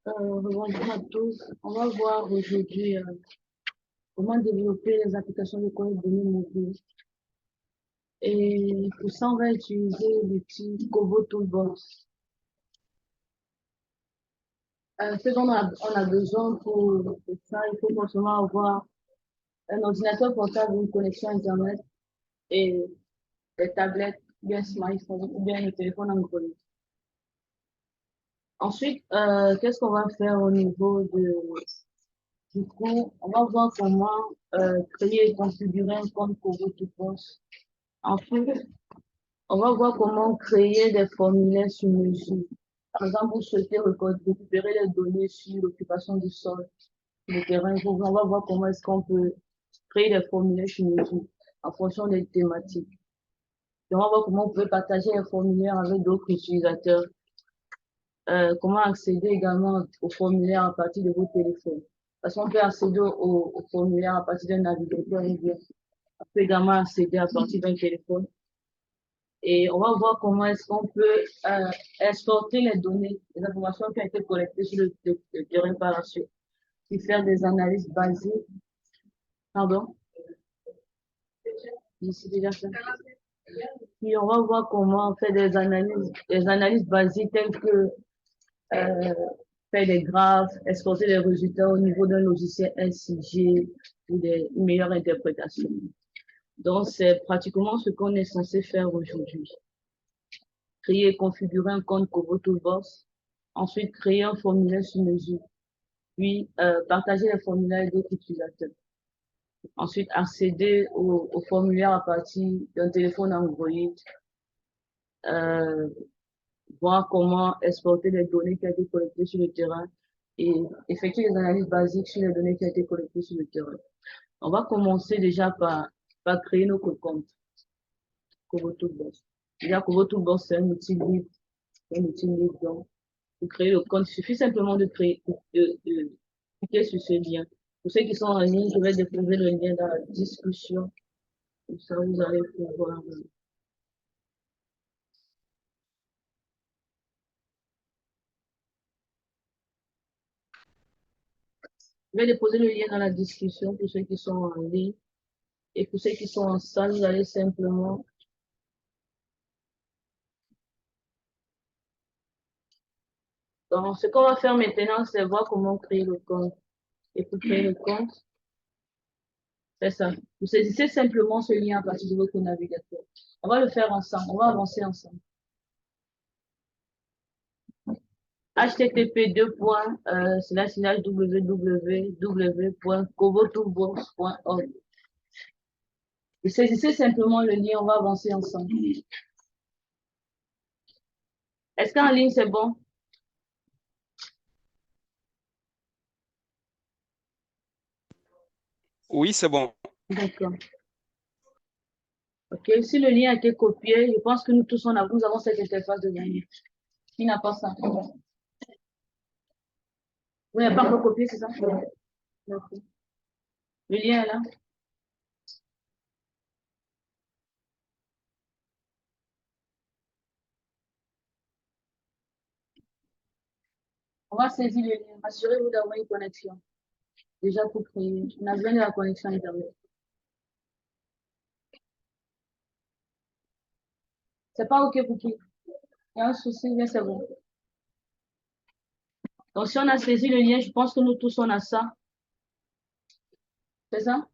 Bonjour à tous. On va voir aujourd'hui comment développer les applications de collecte de données mobiles. Et pour ça, on va utiliser l'outil Kobo Toolbox. Ce dont on a besoin pour ça, il faut forcément avoir un ordinateur portable, une connexion Internet et des tablettes, bien smartphone ou bien le téléphone Android. Ensuite, qu'est-ce qu'on va faire au niveau du coup, on va voir comment créer et configurer un compte Kobo Toolbox. Ensuite, on va voir comment créer des formulaires sur mesure. Par exemple, vous souhaitez récupérer les données sur l'occupation du sol, le terrain. On va voir comment est-ce qu'on peut créer des formulaires sur mesure en fonction des thématiques. Et on va voir comment vous pouvez partager les formulaires avec d'autres utilisateurs. Comment accéder également aux formulaires à partir de votre téléphone. Parce qu'on peut accéder aux formulaires à partir d'un navigateur ou bien on peut également accéder à partir d'un téléphone. Et on va voir comment est-ce qu'on peut exporter les données, les informations qui ont été collectées sur le terrain par la suite, puis faire des analyses basées. Pardon? D'ici déjà fait. Puis on va voir comment faire des analyses basées telles que euh, faire des graphes, exporter les résultats au niveau d'un logiciel SIG ou une meilleure interprétation. Donc, c'est pratiquement ce qu'on est censé faire aujourd'hui. Créer et configurer un compte Kobo Toolbox. Ensuite, créer un formulaire sur mesure. Puis, partager les formulaires avec d'autres utilisateurs. Ensuite, accéder au formulaire à partir d'un téléphone Android. Euh, Voir comment exporter les données qui ont été collectées sur le terrain et effectuer des analyses basiques sur les données qui ont été collectées sur le terrain. On va commencer déjà par créer notre compte Kobo Toolbox. Déjà, Kobo Toolbox, c'est un outil libre. Un outil libre, donc, pour créer le compte, il suffit simplement de cliquer sur ce lien. Pour ceux qui sont en ligne, je vais déposer le lien dans la discussion. Comme ça, vous allez pouvoir. Je vais déposer le lien dans la discussion pour ceux qui sont en ligne. Et pour ceux qui sont en salle, vous allez simplement. Donc, ce qu'on va faire maintenant, c'est voir comment créer le compte. Et pour créer le compte, c'est ça. Vous saisissez simplement ce lien à partir de votre navigateur. On va le faire ensemble. On va avancer ensemble. http://www.kobotoolbox.org. Vous saisissez simplement le lien, on va avancer ensemble. Est-ce qu'en ligne, c'est bon? Oui, c'est bon. D'accord. OK. Si le lien a été copié, je pense que nous tous, nous avons cette interface de lien. Qui n'a pas ça? Vous n'avez pas encore copié, c'est ça? D'accord. Le lien est là. On va saisir le lien. Assurez-vous d'avoir une connexion. Déjà pour créer. On a besoin de la connexion Internet. C'est pas OK pour qui? Il y a un souci, mais c'est bon. Donc, si on a saisi le lien, je pense que nous tous, on a ça. C'est ça?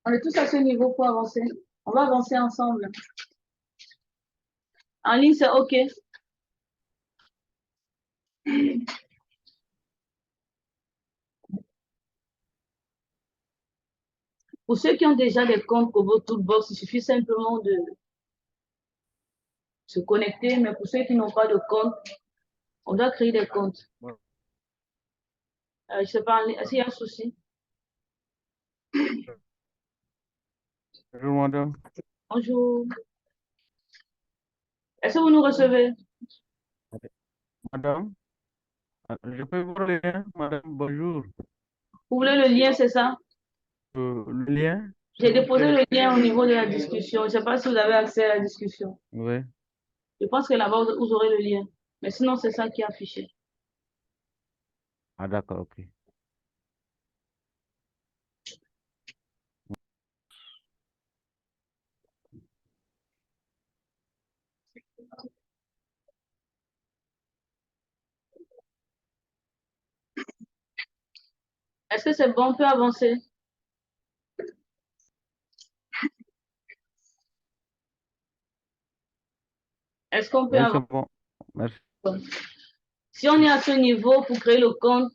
On est tous à ce niveau pour avancer. On va avancer ensemble. En ligne, c'est OK. Pour ceux qui ont déjà des comptes Kobo Toolbox, il suffit simplement de se connecter. Mais pour ceux qui n'ont pas de compte, on doit créer des comptes. Je ne sais pas, est-ce qu'il y a un souci? Bonjour, madame. Bonjour. Est-ce que vous nous recevez? Madame, je peux vous le lien, madame, bonjour. Vous voulez le lien, c'est ça? Le lien, J'ai s'il vous déposé plaît. le lien au niveau de la discussion. Je ne sais pas si vous avez accès à la discussion. Oui. Je pense que là-bas, vous aurez le lien. Mais sinon, c'est ça qui est affiché. Ah, d'accord, ok. Est-ce que c'est bon? On peut avancer? Est-ce qu'on peut Oui, c'est avancer? bon. Merci. Si on est à ce niveau pour créer le compte,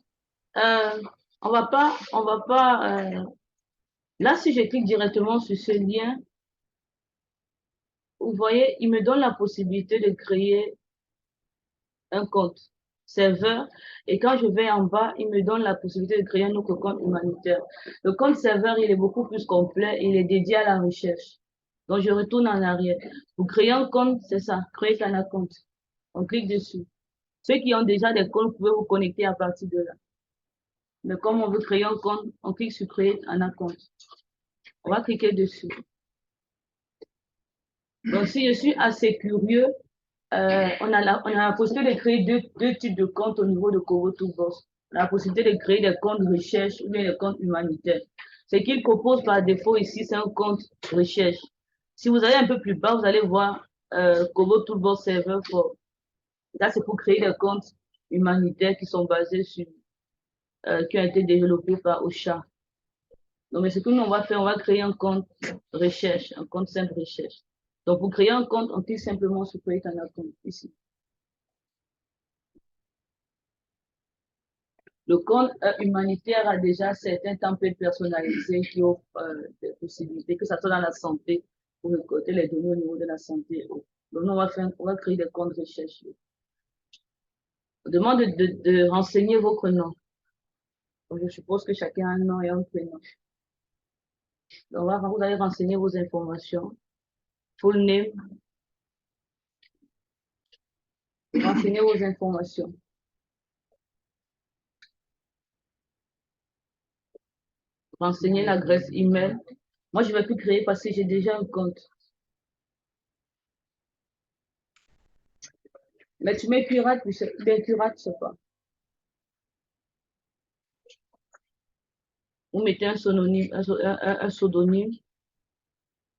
euh, on va pas, là, si je clique directement sur ce lien, vous voyez, il me donne la possibilité de créer un compte serveur. Et quand je vais en bas, il me donne la possibilité de créer un autre compte humanitaire. Le compte serveur, il est beaucoup plus complet. Il est dédié à la recherche. Donc, je retourne en arrière. Pour créer un compte, c'est ça, créer un compte. On clique dessus. Ceux qui ont déjà des comptes, vous pouvez vous connecter à partir de là. Mais comme on veut créer un compte, on clique sur créer un compte. On va cliquer dessus. Donc, si je suis assez curieux, on a la possibilité de créer deux types de comptes au niveau de Kobo Toolbox. On a la possibilité de créer des comptes recherche ou bien des comptes humanitaires. Ce qu'il propose par défaut ici, c'est un compte recherche. Si vous allez un peu plus bas, vous allez voir Kobo Toolbox Server for. Là, c'est pour créer des comptes humanitaires qui sont basés sur, qui ont été développés par OSHA. Donc, mais ce que nous, on va faire, on va créer un compte recherche, un compte simple recherche. Donc, pour créer un compte, on clique simplement sur créer un compte ici. Le compte humanitaire a déjà certains templates personnalisés qui offrent des possibilités, que ce soit dans la santé, pour récolter les données au niveau de la santé. Donc, on va créer des comptes recherche. On demande de renseigner votre nom. Donc, je suppose que chacun a un nom et un prénom. Donc, vous allez renseigner vos informations. Full name, renseigner vos informations. Renseigner l'adresse email. Moi, je vais plus créer parce que j'ai déjà un compte. Mais tu mets pirate, bien pirate, je sais pas. Vous mettez un pseudonyme, un pseudonyme.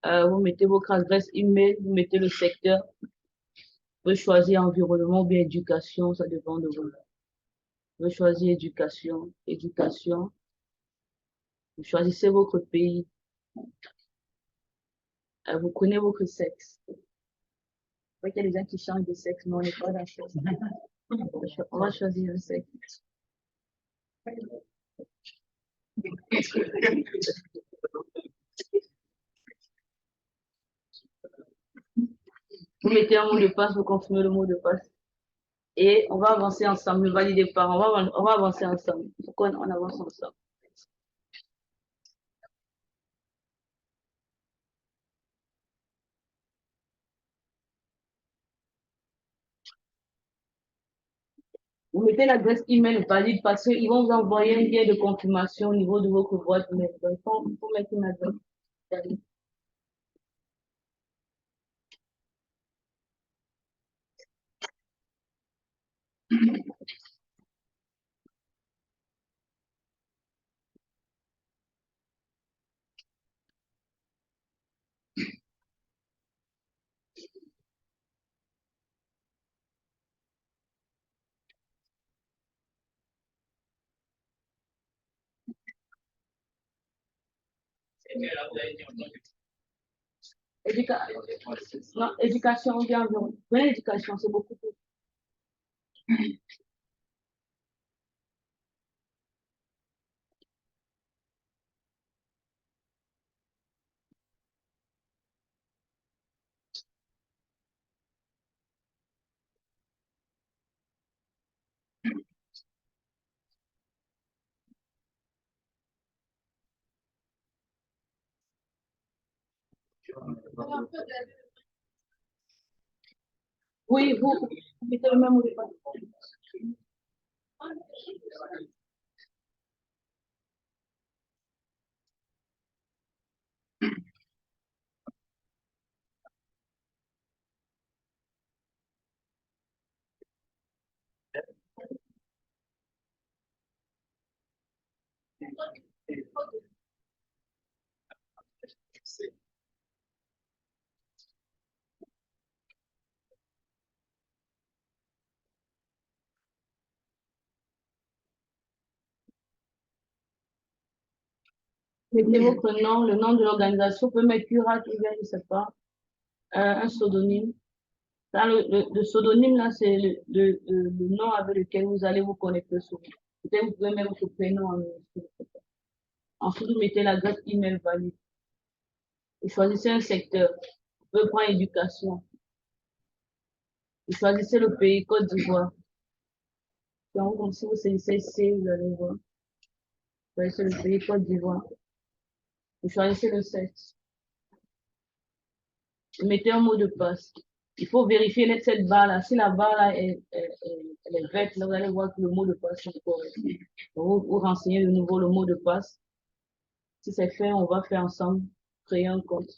Vous mettez votre adresse email, vous mettez le secteur. Vous pouvez choisir environnement ou bien éducation, ça dépend de vous. Vous pouvez choisir éducation, éducation. Vous choisissez votre pays. Vous prenez votre sexe. Il y a des gens qui changent de sexe, mais on n'est pas d'accord. On va choisir un sexe. Vous mettez un mot de passe, vous confirmez le mot de passe. Et on va avancer ensemble, ne validez pas. On va avancer ensemble. Pourquoi on avance ensemble? Vous mettez l'adresse email valide parce qu'ils vont vous envoyer un lien de confirmation au niveau de votre boîte mail. Donc, il faut mettre une adresse valide. Éduca- non, éducation, bien environ. Prenez l'éducation, c'est beaucoup plus. Oui, vous mettez le même mot de passe. Mettez votre nom, le nom de l'organisation, vous pouvez mettre Curat ou bien, je ne sais pas, un pseudonyme. Dans le pseudonyme, là, c'est le nom avec lequel vous allez vous connecter souvent. Peut-être vous pouvez mettre votre prénom en minuscule. Ensuite, vous mettez l'adresse email valide. Vous choisissez un secteur. Vous pouvez prendre éducation. Vous choisissez le pays, Côte d'Ivoire. Donc, si vous saisissez C, vous allez voir. Vous choisissez le pays, Côte d'Ivoire. Vous choisissez le sexe. Vous mettez un mot de passe. Il faut vérifier cette barre-là. Si la barre-là elle est verte, là, vous allez voir que le mot de passe est correct. Vous renseignez de nouveau le mot de passe. Si c'est fait, on va faire ensemble, créer un compte.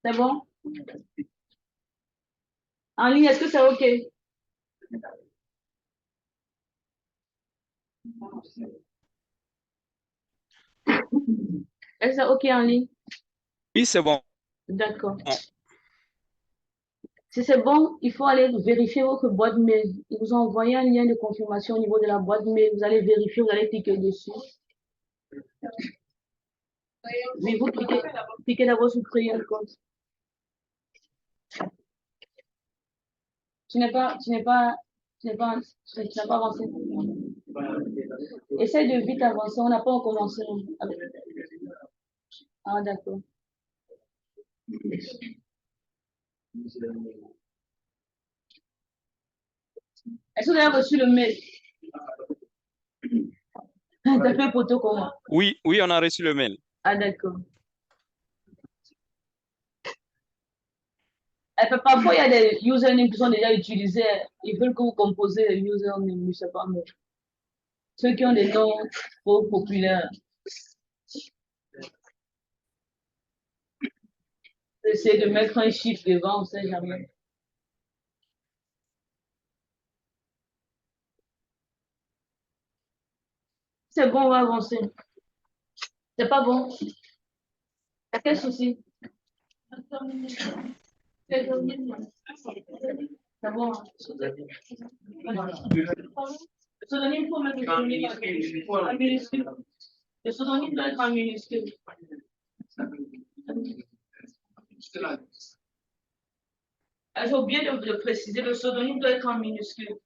C'est bon? En ligne, est-ce que c'est OK? Est-ce que c'est OK en ligne? Oui, c'est bon. D'accord. Si c'est bon, il faut aller vérifier votre boîte mail. Ils vous ont envoyé un lien de confirmation au niveau de la boîte mail. Vous allez vérifier, vous allez cliquer dessus. Oui, vous cliquez d'abord sur créer un compte. Tu n'as pas avancé. Essaye de vite avancer. On n'a pas encore commencé. Ah, d'accord. Est-ce que vous avez reçu le mail? T'as fait photo comment? Oui, oui, on a reçu le mail. Ah, d'accord. Parfois, il y a des usernames qui sont déjà utilisés. Ils veulent que vous composez les usernames, je ne sais pas, mais ceux qui ont des noms trop populaires. Essayez de mettre un chiffre devant, on ne sait jamais. C'est bon, on va avancer. C'est pas bon. Quel souci? C'est bon. Le pseudonyme, il faut mettre le pseudonyme en minuscule. Le pseudonyme doit être en minuscule. Ah, j'ai oublié de préciser, le pseudonyme doit être en minuscule.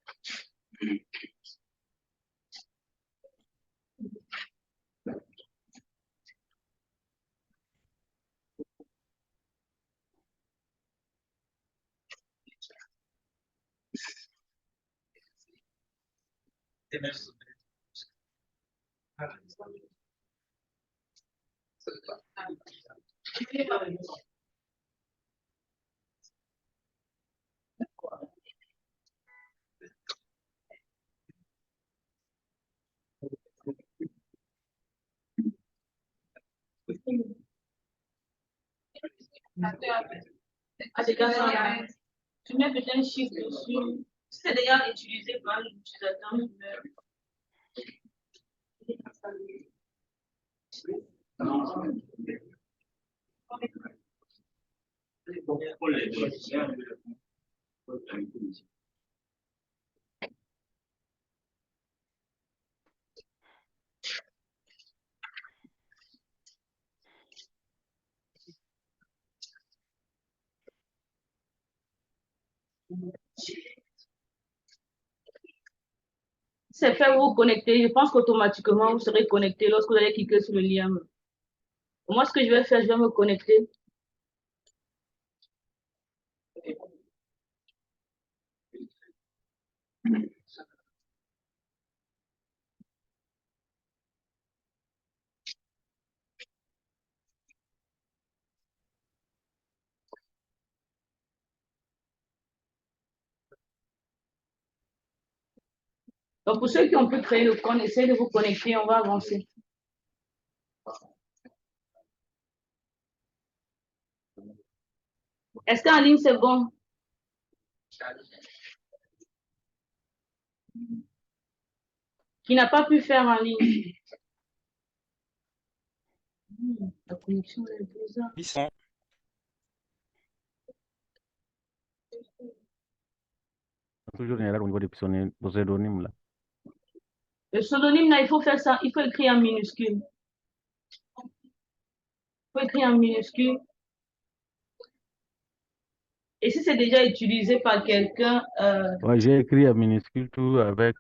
Ah, c'est quand ça. Tu mets peut-être un chiffre dessus. Si c'est déjà utilisé par l'utilisateur, c'est fait, vous vous connectez. Je pense qu'automatiquement, vous serez connecté lorsque vous allez cliquer sur le lien. Moi, ce que je vais faire, je vais me connecter. Donc, pour ceux qui ont pu créer le compte, essayez de vous connecter, on va avancer. Est-ce qu'en ligne, c'est bon? Qui n'a pas pu faire en ligne? La connexion est bizarre. Oui, c'est bon. Toujours une erreur au niveau des pseudonymes là. Le pseudonyme, là, il faut faire ça, il faut écrire en minuscule. Il faut écrire en minuscule. Et si c'est déjà utilisé par quelqu'un, Ouais, j'ai écrit en minuscule tout avec.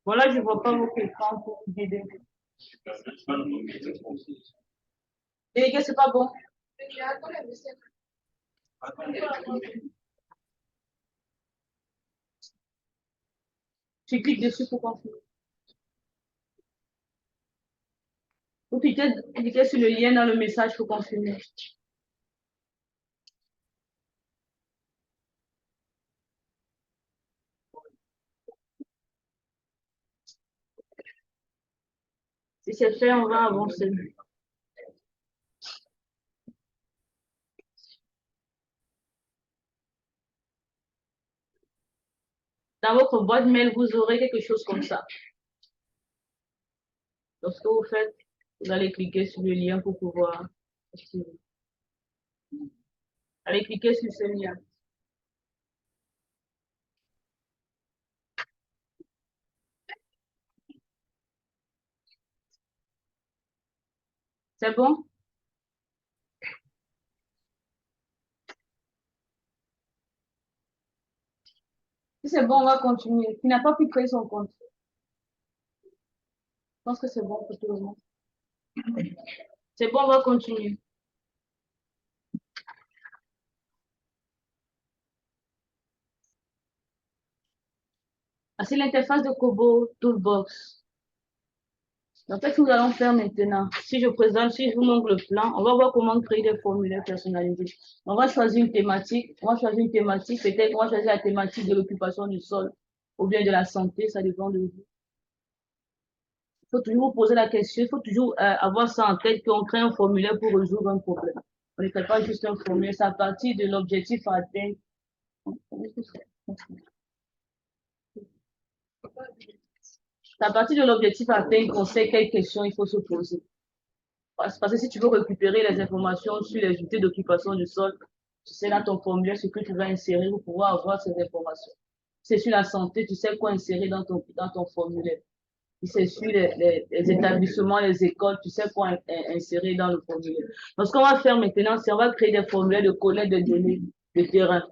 voilà, je ne vois pas votre écran pour vous aider. Délégué, c'est pas bon. Tu cliques dessus pour confirmer. Vous cliquez sur le lien dans le message pour confirmer. Si c'est fait, on va avancer. Dans votre boîte mail, vous aurez quelque chose comme ça. Lorsque vous faites, vous allez cliquer sur le lien pour pouvoir. Allez cliquer sur ce lien. C'est bon? Si c'est bon, on va continuer. Qui n'a pas pu créer son compte? Je pense que c'est bon pour tout le monde. C'est bon, on va continuer. Voici l'interface de Kobo Toolbox. Donc, qu'est-ce que nous allons faire maintenant? Si je présente, si je vous montre le plan, on va voir comment créer des formulaires personnalisés. On va choisir une thématique. On va choisir une thématique. Peut-être qu'on va choisir la thématique de l'occupation du sol ou bien de la santé. Ça dépend de vous. Il faut toujours poser la question. Il faut toujours avoir ça en tête qu'on crée un formulaire pour résoudre un problème. On ne crée pas juste un formulaire. C'est à partir de l'objectif à atteindre. C'est à partir de l'objectif à atteindre qu'on sait quelles questions il faut se poser. Parce que si tu veux récupérer les informations sur les unités d'occupation du sol, tu sais dans ton formulaire ce que tu vas insérer pour pouvoir avoir ces informations. Si c'est sur la santé, tu sais quoi insérer dans ton formulaire. Si c'est sur les établissements, les écoles, tu sais quoi insérer dans le formulaire. Donc, ce qu'on va faire maintenant, c'est on va créer des formulaires de collecte de données de terrain.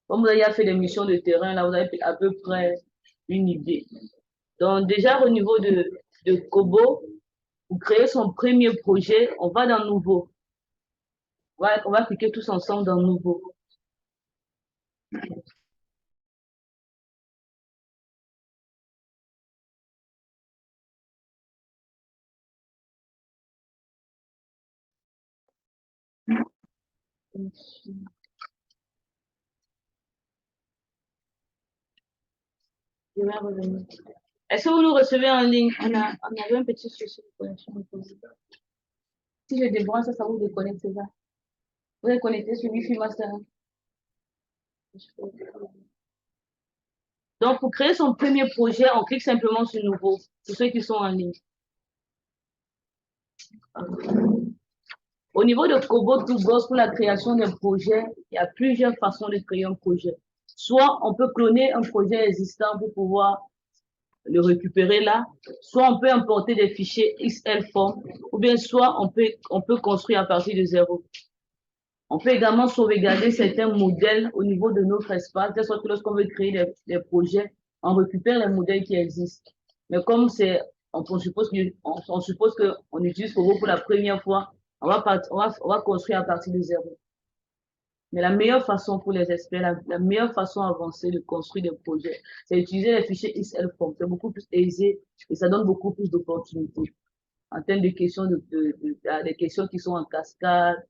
Comme vous avez fait des missions de terrain, là, vous avez à peu près une idée. Donc, déjà, au niveau de Kobo, pour créer son premier projet, on va dans Nouveau. On va cliquer tous ensemble dans Nouveau. Je vais revenir. Est-ce que vous nous recevez en ligne? On avait un petit souci de connexion. Si je débranche, ça vous déconnecte, c'est ça? Vous êtes connecté sur Wi-Fi Master. Donc, pour créer son premier projet, on clique simplement sur Nouveau, pour ceux qui sont en ligne. Au niveau de Kobo Toolbox, pour la création d'un projet, il y a plusieurs façons de créer un projet. Soit on peut cloner un projet existant pour pouvoir le récupérer là, soit on peut importer des fichiers XL form, ou bien soit on peut construire à partir de zéro. On peut également sauvegarder certains modèles au niveau de notre espace, de sorte que lorsqu'on veut créer des projets, on récupère les modèles qui existent. Mais comme on suppose qu'on utilise Kobo pour la première fois, on va construire à partir de zéro. Mais la meilleure façon pour les experts, la meilleure façon avancée de construire des projets, c'est d'utiliser les fichiers XL-Form. C'est beaucoup plus aisé et ça donne beaucoup plus d'opportunités. En termes de questions, des questions qui sont en cascade,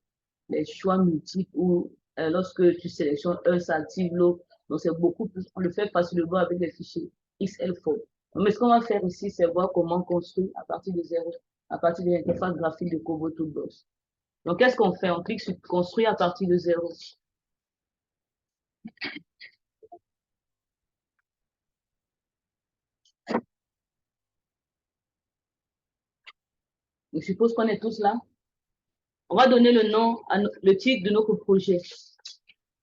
les choix multiples ou lorsque tu sélectionnes un, ça active l'autre. Donc, c'est beaucoup plus, on le fait facilement avec les fichiers XL4. Mais ce qu'on va faire ici, c'est voir comment construire à partir de zéro, à partir de l'interface graphique de Kobo Toolbox. Donc, qu'est-ce qu'on fait? On clique sur construire à partir de zéro. Je suppose qu'on est tous là. On va donner le nom, le titre de notre projet.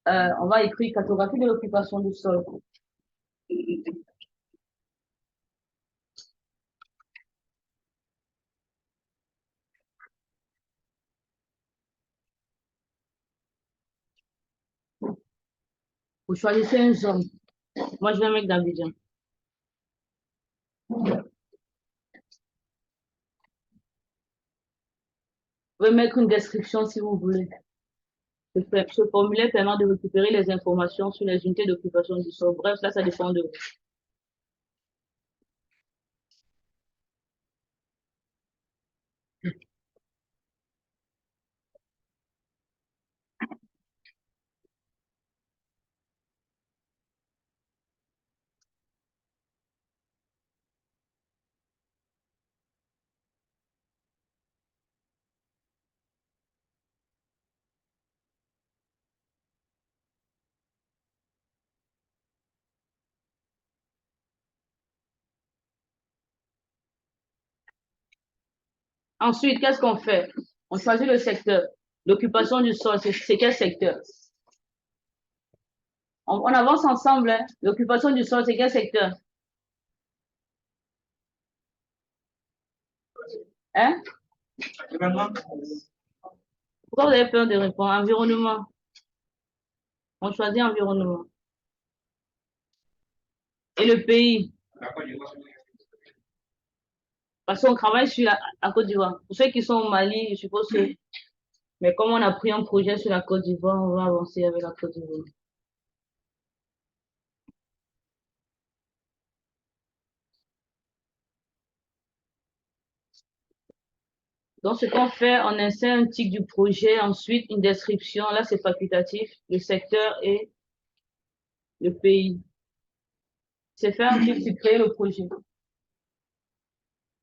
On va écrire cartographie de l'occupation du sol. Vous choisissez une zone. Moi, je vais mettre d'Abidjan. Vous pouvez mettre une description si vous voulez. Ce formulaire permet de récupérer les informations sur les unités d'occupation du sol. Bref, là, ça dépend de vous. Ensuite, qu'est-ce qu'on fait? On choisit le secteur. L'occupation du sol, c'est quel secteur? On avance ensemble. Hein? L'occupation du sol, c'est quel secteur? Hein? Pourquoi vous avez peur de répondre? Environnement. On choisit environnement. Et le pays? Parce qu'on travaille sur la Côte d'Ivoire. Pour ceux qui sont au Mali, je suppose que... Mais comme on a pris un projet sur la Côte d'Ivoire, on va avancer avec la Côte d'Ivoire. Donc, ce qu'on fait, on insère un titre du projet, ensuite une description. Là, c'est facultatif, le secteur et le pays. C'est faire un titre, c'est créer le projet.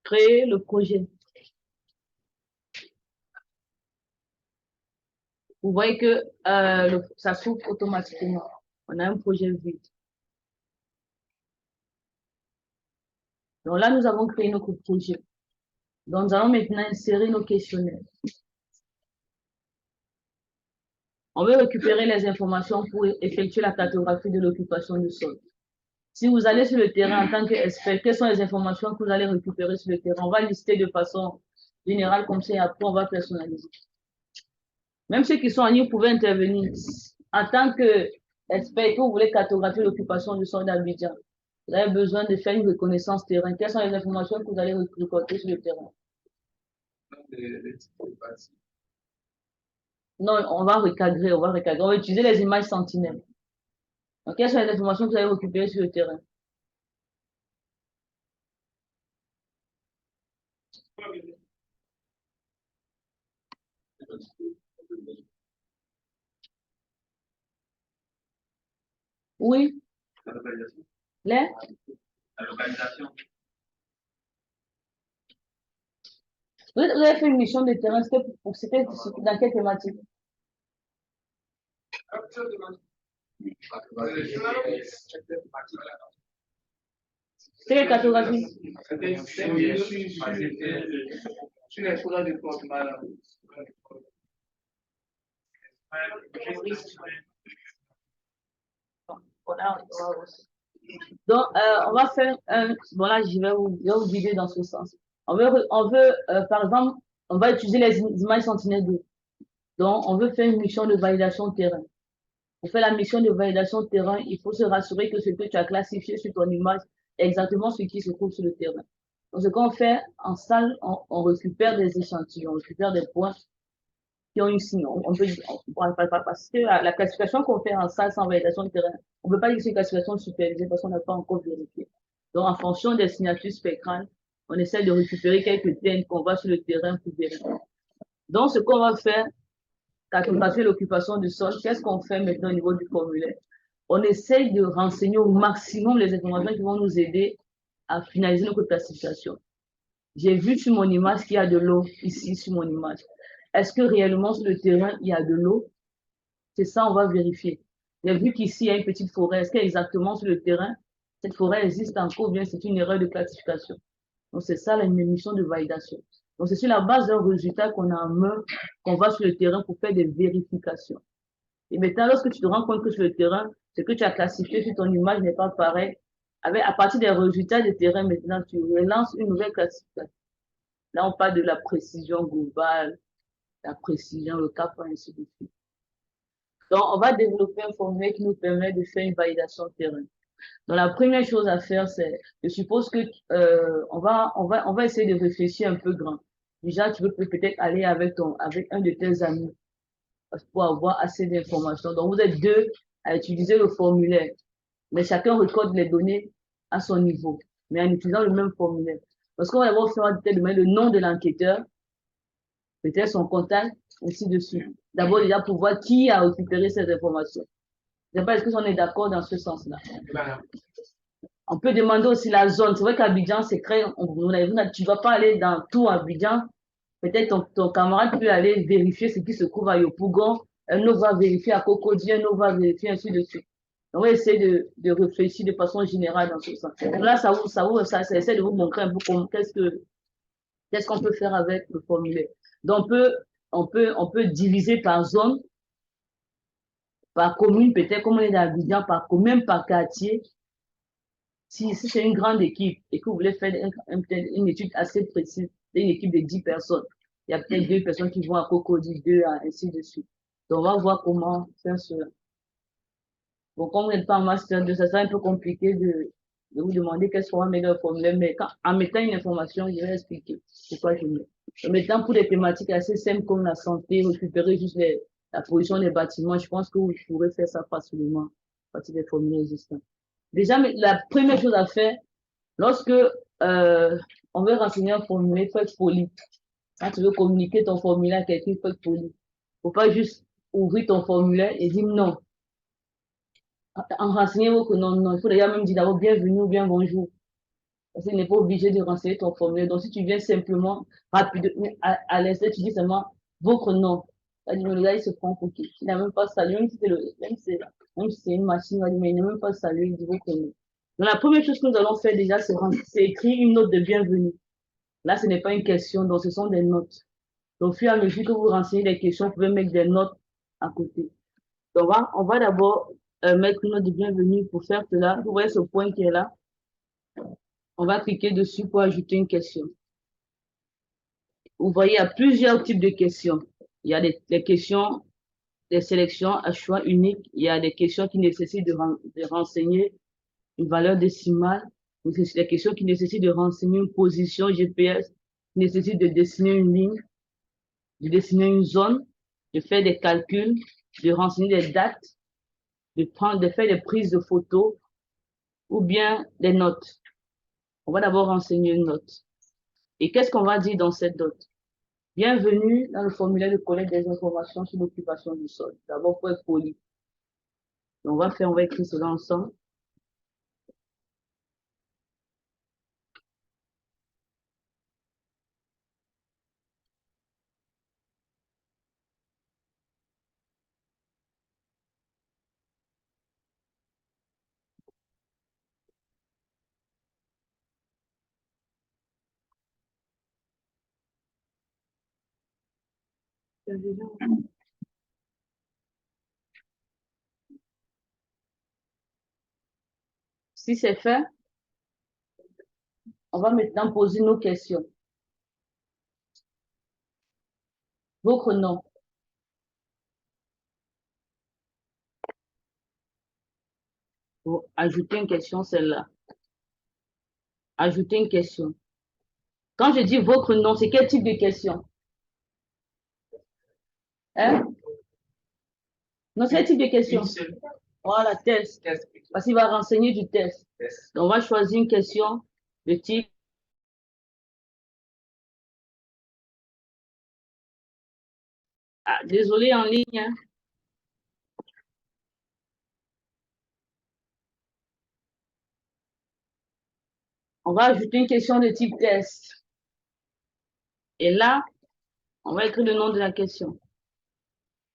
Créer le projet. Vous voyez que ça s'ouvre automatiquement. On a un projet vide. Donc là, nous avons créé notre projet. Donc, nous allons maintenant insérer nos questionnaires. On veut récupérer les informations pour effectuer la cartographie de l'occupation du sol. Si vous allez sur le terrain en tant qu'expert, quelles sont les informations que vous allez récupérer sur le terrain? On va lister de façon générale comme ça et après on va personnaliser. Même ceux qui sont en ligne pouvaient intervenir. En tant qu'expert, que vous voulez cartographier l'occupation du sol d'Abidjan, vous avez besoin de faire une reconnaissance terrain. Quelles sont les informations que vous allez récolter sur le terrain? Non, on va recadrer, on va utiliser les images sentinelles. Donc, quelles sont les informations que vous allez récupérer sur le terrain? Oui, les? Vous avez fait une mission de terrain, c'était dans quelle thématique? C'est quelle cartographie? Donc, on va faire un... Bon, là, je vais vous guider dans ce sens. On veut par exemple, on va utiliser les images Sentinelle-2. Donc, on veut faire une mission de validation de terrain. Pour faire la mission de validation de terrain, il faut se rassurer que ce que tu as classifié sur ton image est exactement ce qui se trouve sur le terrain. Donc, ce qu'on fait en salle, on récupère des échantillons, on récupère des points qui ont une signe. On peut dire, parce que la classification qu'on fait en salle sans validation de terrain, on ne peut pas dire que c'est une classification supervisée parce qu'on n'a pas encore vérifié. Donc, en fonction des signatures spectrales, on essaie de récupérer quelques thèmes qu'on va sur le terrain pour vérifier. Donc, ce qu'on va faire, cartographie l'occupation du sol, qu'est-ce qu'on fait maintenant au niveau du formulaire? On essaye de renseigner au maximum les informations qui vont nous aider à finaliser notre classification. J'ai vu sur mon image qu'il y a de l'eau, ici sur mon image. Est-ce que réellement sur le terrain, il y a de l'eau? C'est ça, on va vérifier. J'ai vu qu'ici, il y a une petite forêt. Est-ce qu'exactement sur le terrain, cette forêt existe encore ou bien c'est une erreur de classification? Donc, c'est ça la mission de validation. Donc, c'est sur la base d'un résultat qu'on a en main, qu'on va sur le terrain pour faire des vérifications. Et maintenant, lorsque tu te rends compte que sur le terrain, ce que tu as classifié sur ton image n'est pas pareil, à partir des résultats du terrain, maintenant, tu relances une nouvelle classification. Là, on parle de la précision globale, la précision, le cap, ainsi de suite. Donc, on va développer un formulaire qui nous permet de faire une validation de terrain. Donc, la première chose à faire, c'est, je suppose que on va essayer de réfléchir un peu grand. Déjà, tu peux peut-être aller avec un de tes amis pour avoir assez d'informations. Donc, vous êtes deux à utiliser le formulaire, mais chacun recorde les données à son niveau, mais en utilisant le même formulaire. Parce qu'on va d'abord faire peut-être le nom de l'enquêteur, peut-être son contact, ainsi de suite. D'abord, déjà, pour voir qui a récupéré ces informations. Je ne sais pas, est-ce que on est d'accord dans ce sens-là? On peut demander aussi la zone. C'est vrai qu'Abidjan, c'est très, tu ne vas pas aller dans tout Abidjan. Peut-être ton camarade peut aller vérifier ce qui se trouve à Yopougon. Un autre va vérifier à Cocody, un autre va vérifier ainsi de suite. On va essayer de réfléchir de façon générale dans ce sens. Donc là, ça essaie de vous montrer un peu qu'est-ce qu'on peut faire avec le formulaire. Donc, on peut diviser par zone, par commune, peut-être comme on est dans Abidjan, même par quartier. Si c'est une grande équipe et que vous voulez faire une étude assez précise, c'est une équipe de 10 personnes. Il y a peut-être 2 personnes qui vont à Cocody, 2, ainsi de suite. Donc, on va voir comment faire cela. Bon, comme vous n'êtes pas en master 2, ça sera un peu compliqué de vous demander qu'est-ce qu'on va mettre dans le formulaire, mais en mettant une information, je vais expliquer pourquoi je mets. En mettant pour des thématiques assez simples comme la santé, récupérer juste la position des bâtiments, je pense que vous pourrez faire ça facilement à partir des formulaires existants. Déjà, la première chose à faire, lorsque on veut renseigner un formulaire, il faut être poli. Quand tu veux communiquer ton formulaire à quelqu'un, il faut être poli. Il ne faut pas juste ouvrir ton formulaire et dire non. En renseigner votre nom, non. Il faut d'ailleurs même dire d'abord bienvenue ou bien bonjour. Parce qu'il n'est pas obligé de renseigner ton formulaire. Donc, si tu viens simplement, rapidement, à l'instant, tu dis seulement votre nom. Le gars, il se prend pour qui? Il n'a même pas salué, même si c'est une machine, mais il n'a même pas salué, il dit votre nom. Donc, la première chose que nous allons faire déjà, c'est écrire une note de bienvenue. Là, ce n'est pas une question, donc ce sont des notes. Donc, au fur et à mesure que vous renseignez les questions, vous pouvez mettre des notes à côté. Donc, on va d'abord mettre une note de bienvenue pour faire cela. Vous voyez ce point qui est là. On va cliquer dessus pour ajouter une question. Vous voyez, il y a plusieurs types de questions. Il y a des questions, des sélections à choix unique. Il y a des questions qui nécessitent de renseigner une valeur décimale. Des questions qui nécessitent de renseigner une position GPS, qui nécessitent de dessiner une ligne, de dessiner une zone, de faire des calculs, de renseigner des dates, de faire des prises de photos ou bien des notes. On va d'abord renseigner une note. Et qu'est-ce qu'on va dire dans cette note? Bienvenue dans le formulaire de collecte des informations sur l'occupation du sol. D'abord, pour être poli. Donc, on va écrire cela ensemble. Si c'est fait, on va maintenant poser nos questions. Votre nom. Pour ajouter une question, celle-là. Ajouter une question. Quand je dis votre nom, c'est quel type de question? Hein? Non, c'est quel type de question? Voilà, test. Parce qu'il va renseigner du test. Donc, on va choisir une question de type Ah, désolé en ligne, hein. On va ajouter une question de type test. Et là, on va écrire le nom de la question.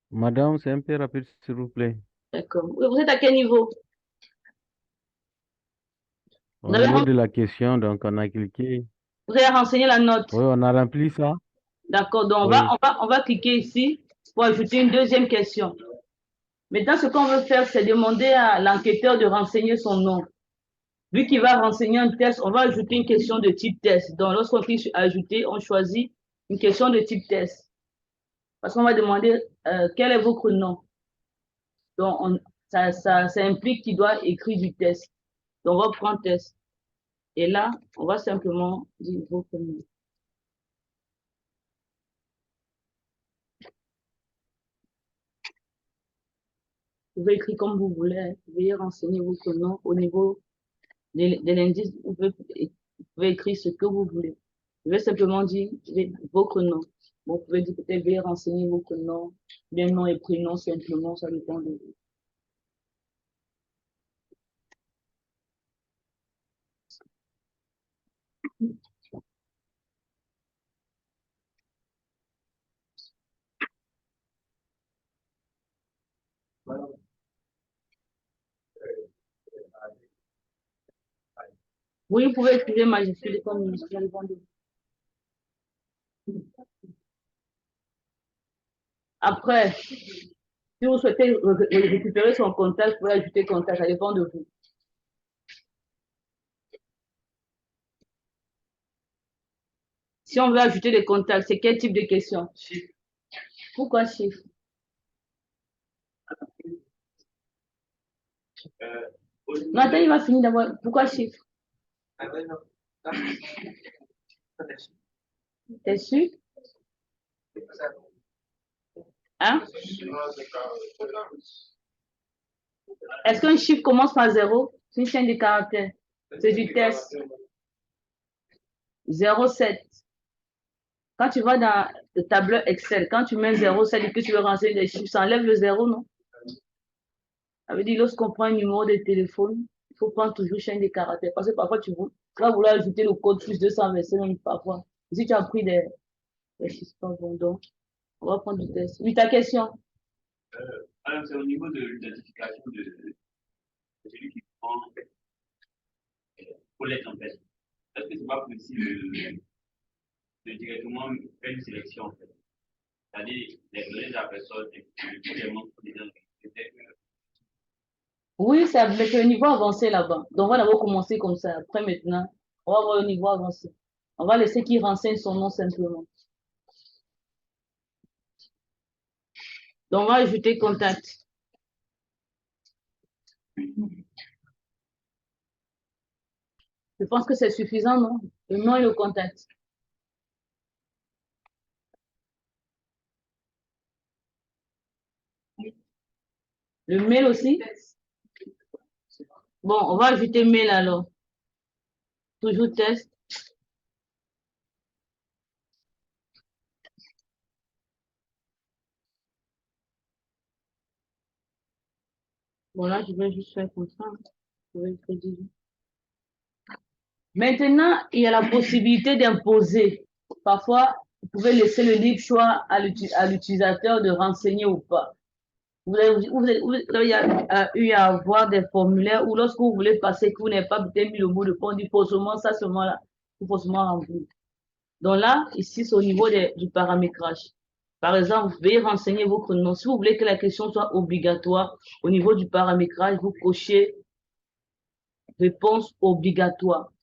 Madame, c'est un peu rapide, s'il vous plaît. D'accord. Vous êtes à quel niveau? Au niveau de la question, donc on a cliqué. Vous avez renseigné la note. Oui, on a rempli ça. D'accord. Donc, Oui. on va cliquer ici pour ajouter une deuxième question. Maintenant, ce qu'on veut faire, c'est demander à l'enquêteur de renseigner son nom. Vu qu'il va renseigner un test, on va ajouter une question de type test. Donc, lorsqu'on clique sur ajouter, on choisit une question de type test. Parce qu'on va demander quel est votre nom. Donc, ça implique qu'il doit écrire du test. Donc, on va prendre test. Et là, on va simplement dire votre nom. Vous pouvez écrire comme vous voulez. Veuillez renseigner votre nom au niveau de l'indice. Vous pouvez écrire ce que vous voulez. Je vais simplement dire votre nom. Bon, vous pouvez dire peut-être veuillez renseigner votre nom, bien nom et prénom simplement, ça dépend de vous. Oui, vous pouvez écrire majuscule comme minuscule, ça dépend de vous. Après, si vous souhaitez récupérer son contact, vous pouvez ajouter contact, ça dépend de vous. Si on veut ajouter des contacts, c'est quel type de question? Pourquoi chiffre? Non, attends, il va finir d'abord. Pourquoi chiffre? T'es sûr? Hein? Est-ce qu'un chiffre commence par 0? C'est une chaîne de caractères. C'est du test. 0,7. Quand tu vas dans le tableur Excel, quand tu mets 0,7 et que tu veux renseigner des chiffres, ça enlève le 0, non? Ça veut dire, lorsqu'on prend un numéro de téléphone, il faut prendre toujours chaîne de caractères. Parce que parfois, tu vas vouloir ajouter le code plus 227, même parfois. Et si tu as pris des chiffres pas bons, donc, on va prendre du test. Oui, ta question? Alors, c'est au niveau de l'identification de celui qui prend Colette, en fait. Est-ce que c'est pas possible de directement faire une sélection, en fait? C'est-à-dire, les données de la personne, et puis les montres des identités. Oui, c'est avec le niveau avancé là-bas. Donc, on va d'abord commencer comme ça. Après, maintenant, on va avoir le niveau avancé. On va laisser qu'il renseigne son nom simplement. Donc, on va ajouter contact. Je pense que c'est suffisant, non? Le nom et le contact. Le mail aussi? Bon, on va ajouter mail alors. Toujours test. Bon, là, je vais juste faire comme ça. Je vais écrire. Maintenant, il y a la possibilité d'imposer. Parfois, vous pouvez laisser le libre choix à l'utilisateur de renseigner ou pas. Vous avez eu à avoir des formulaires où lorsque vous voulez passer, que vous n'avez pas peut-être mis le mot de passe, on dit faut seulement ça, seulement là, il faut seulement remplir. Donc là, ici, c'est au niveau du paramétrage. Par exemple, veuillez renseigner votre nom. Si vous voulez que la question soit obligatoire, au niveau du paramétrage, vous cochez réponse obligatoire.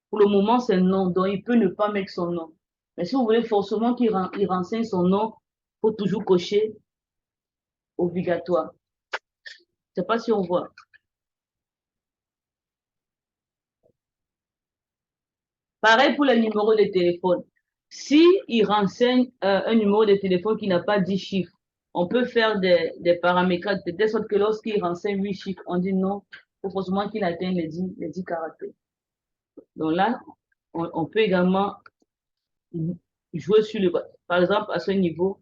Pour le moment, c'est non, donc il peut ne pas mettre son nom. Mais si vous voulez forcément qu'il renseigne son nom, il faut toujours cocher obligatoire. Je ne sais pas si on voit. Pareil pour les numéros de téléphone. Si il renseigne un numéro de téléphone qui n'a pas 10 chiffres, on peut faire des paramétrages de telle sorte que lorsqu'il renseigne 8 chiffres, on dit non, il faut forcément qu'il atteigne les 10 caractères. Donc là, on peut également jouer sur par exemple, à ce niveau,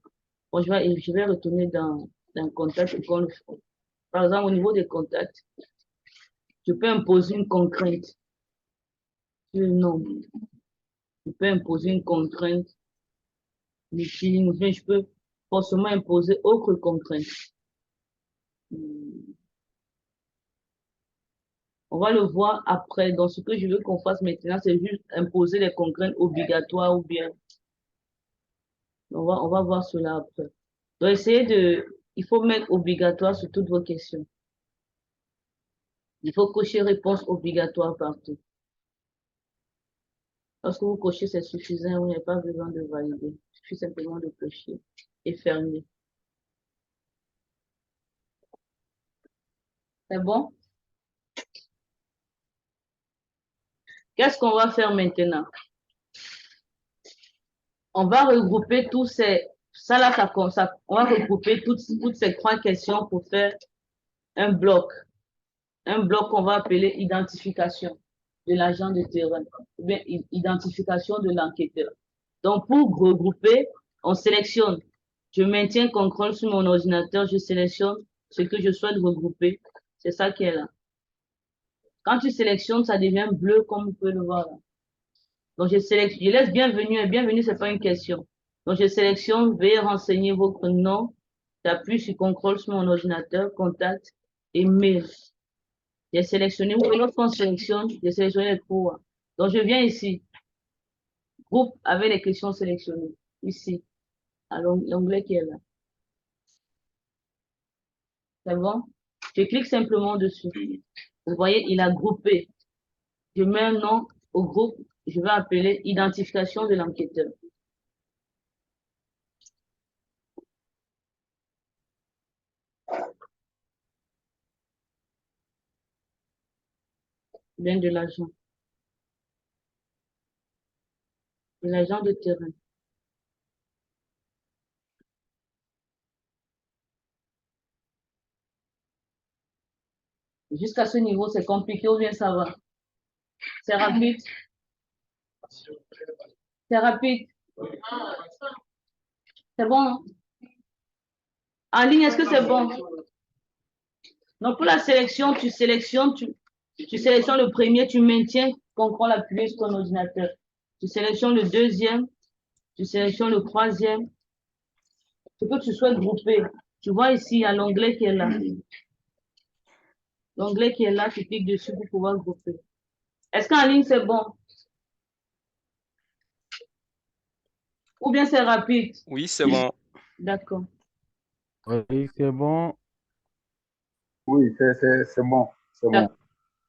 Bon, je vais retourner dans contact. Par exemple, au niveau des contacts, je peux imposer une contrainte sur le nombre. Je peux imposer une contrainte. Je peux forcément imposer autre contrainte. On va le voir après. Donc, ce que je veux qu'on fasse maintenant, c'est juste imposer les contraintes obligatoires ou bien. On va voir cela après. Donc, il faut mettre obligatoire sur toutes vos questions. Il faut cocher réponse obligatoire partout. Lorsque vous cochez, c'est suffisant, vous n'avez pas besoin de valider. Il suffit simplement de cocher et fermer. C'est bon? Qu'est-ce qu'on va faire maintenant? On va regrouper tous ces, on va regrouper toutes ces 3 questions pour faire un bloc. Un bloc qu'on va appeler identification de l'agent de terrain, ou bien identification de l'enquêteur. Donc, pour regrouper, on sélectionne. Je maintiens contrôle sur mon ordinateur, je sélectionne ce que je souhaite regrouper. C'est ça qui est là. Quand tu sélectionnes, ça devient bleu, comme vous pouvez le voir là. Donc, je laisse bienvenue, et bienvenue, c'est pas une question. Donc, je sélectionne, veuillez renseigner votre nom, j'appuie sur contrôle sur mon ordinateur, contact et mail. J'ai sélectionné, lorsqu'on sélectionne, j'ai sélectionné les cours. Donc, je viens ici, groupe avec les questions sélectionnées, ici, à l'onglet qui est là. C'est bon? Je clique simplement dessus. Vous voyez, il a groupé. Je mets un nom au groupe, je vais appeler identification de l'enquêteur. Bien de l'agent. De l'agent de terrain. Jusqu'à ce niveau, c'est compliqué ou bien ça va? C'est rapide? C'est rapide? C'est bon, hein? En ligne, est-ce que c'est bon? Donc, pour la sélection, tu sélectionnes le premier, tu maintiens contrôle appuyé sur ton ordinateur. Tu sélectionnes le deuxième, tu sélectionnes le troisième. Ce que tu souhaites grouper. Tu vois ici, il y a l'onglet qui est là. L'onglet qui est là, tu cliques dessus pour pouvoir grouper. Est-ce qu'en ligne, c'est bon? Ou bien c'est rapide? Oui, c'est bon. D'accord. Oui, c'est bon. Oui, c'est bon. C'est bon.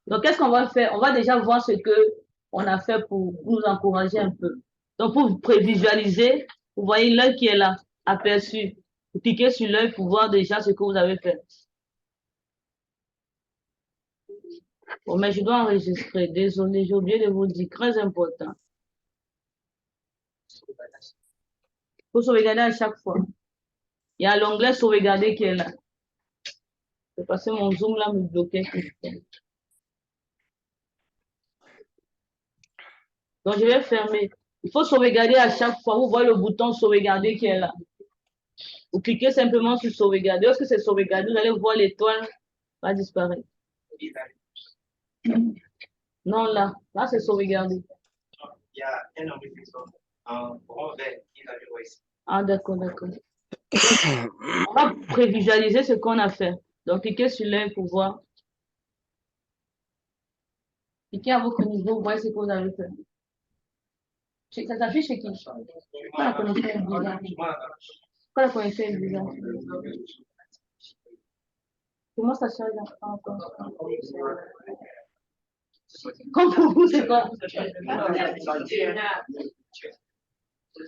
Donc, qu'est-ce qu'on va faire? On va déjà voir ce que on a fait pour nous encourager un peu. Donc, pour prévisualiser, vous voyez l'œil qui est là, aperçu. Vous cliquez sur l'œil pour voir déjà ce que vous avez fait. Bon, mais je dois enregistrer. Désolé, j'ai oublié de vous dire. Très important. Il faut sauvegarder à chaque fois. Il y a l'onglet sauvegarder qui est là. C'est parce que mon zoom là me bloquait. Donc, je vais fermer. Il faut sauvegarder à chaque fois. Vous voyez le bouton sauvegarder qui est là. Vous cliquez simplement sur sauvegarder. Lorsque c'est sauvegardé, vous allez voir l'étoile va disparaître. Non, là c'est sauvegardé. Il y a un onglet en rond vert qui est ici. Ah, d'accord, d'accord. On va prévisualiser ce qu'on a fait. Donc, cliquez sur l'œil pour voir. Cliquez à votre niveau, vous voyez ce que vous avez fait. Ça s'affiche chez qui? Pourquoi la connexion est bizarre? Pourquoi la connexion est bizarre? Comment ça charge encore? Comme pour vous, c'est quoi?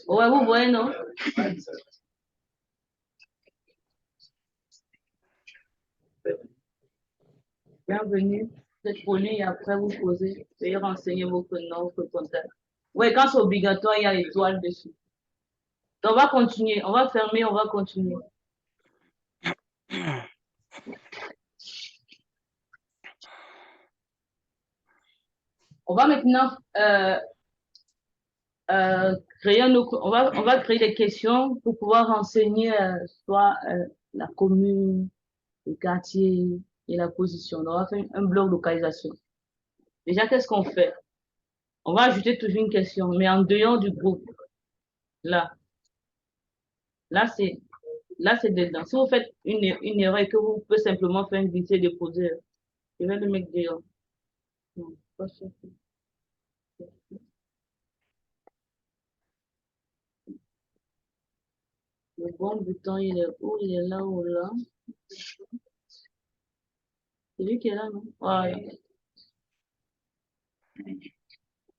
Ouais, vous voyez, non? Bienvenue. Vous êtes poli et après vous posez. Veuillez renseigner votre nom, votre contact. Oui, quand c'est obligatoire, il y a l'étoile dessus. Donc, on va continuer. On va fermer, on va continuer. On va maintenant on va créer des questions pour pouvoir renseigner soit la commune, le quartier et la position. Donc, on va faire un bloc localisation. Déjà, qu'est-ce qu'on fait? On va ajouter toujours une question, mais en dehors du groupe. Là, là, c'est dedans. Si vous faites une erreur et que vous pouvez simplement faire une glisser déposer, je vais le mettre dehors. Non, pas sûr. Le bon bouton, il est où? Il est là ou là? C'est lui qui est là, non? Ouais.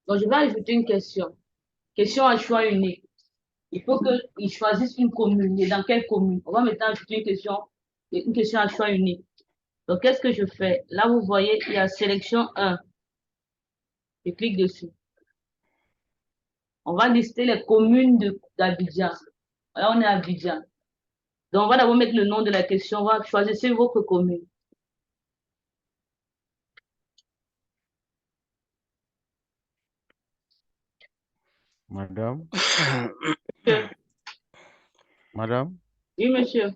Donc, je vais ajouter une question. Question à choix unique. Il faut qu'il choisisse une commune. Et dans quelle commune? On va maintenant ajouter une question à choix unique. Donc, qu'est-ce que je fais? Là, vous voyez, il y a sélection 1. Je clique dessus. On va lister les communes d'Abidjan. Là, on est à Abidjan. Donc, on va d'abord mettre le nom de la question. On va choisir votre commune. Madame, Monsieur. madame, Oui, monsieur.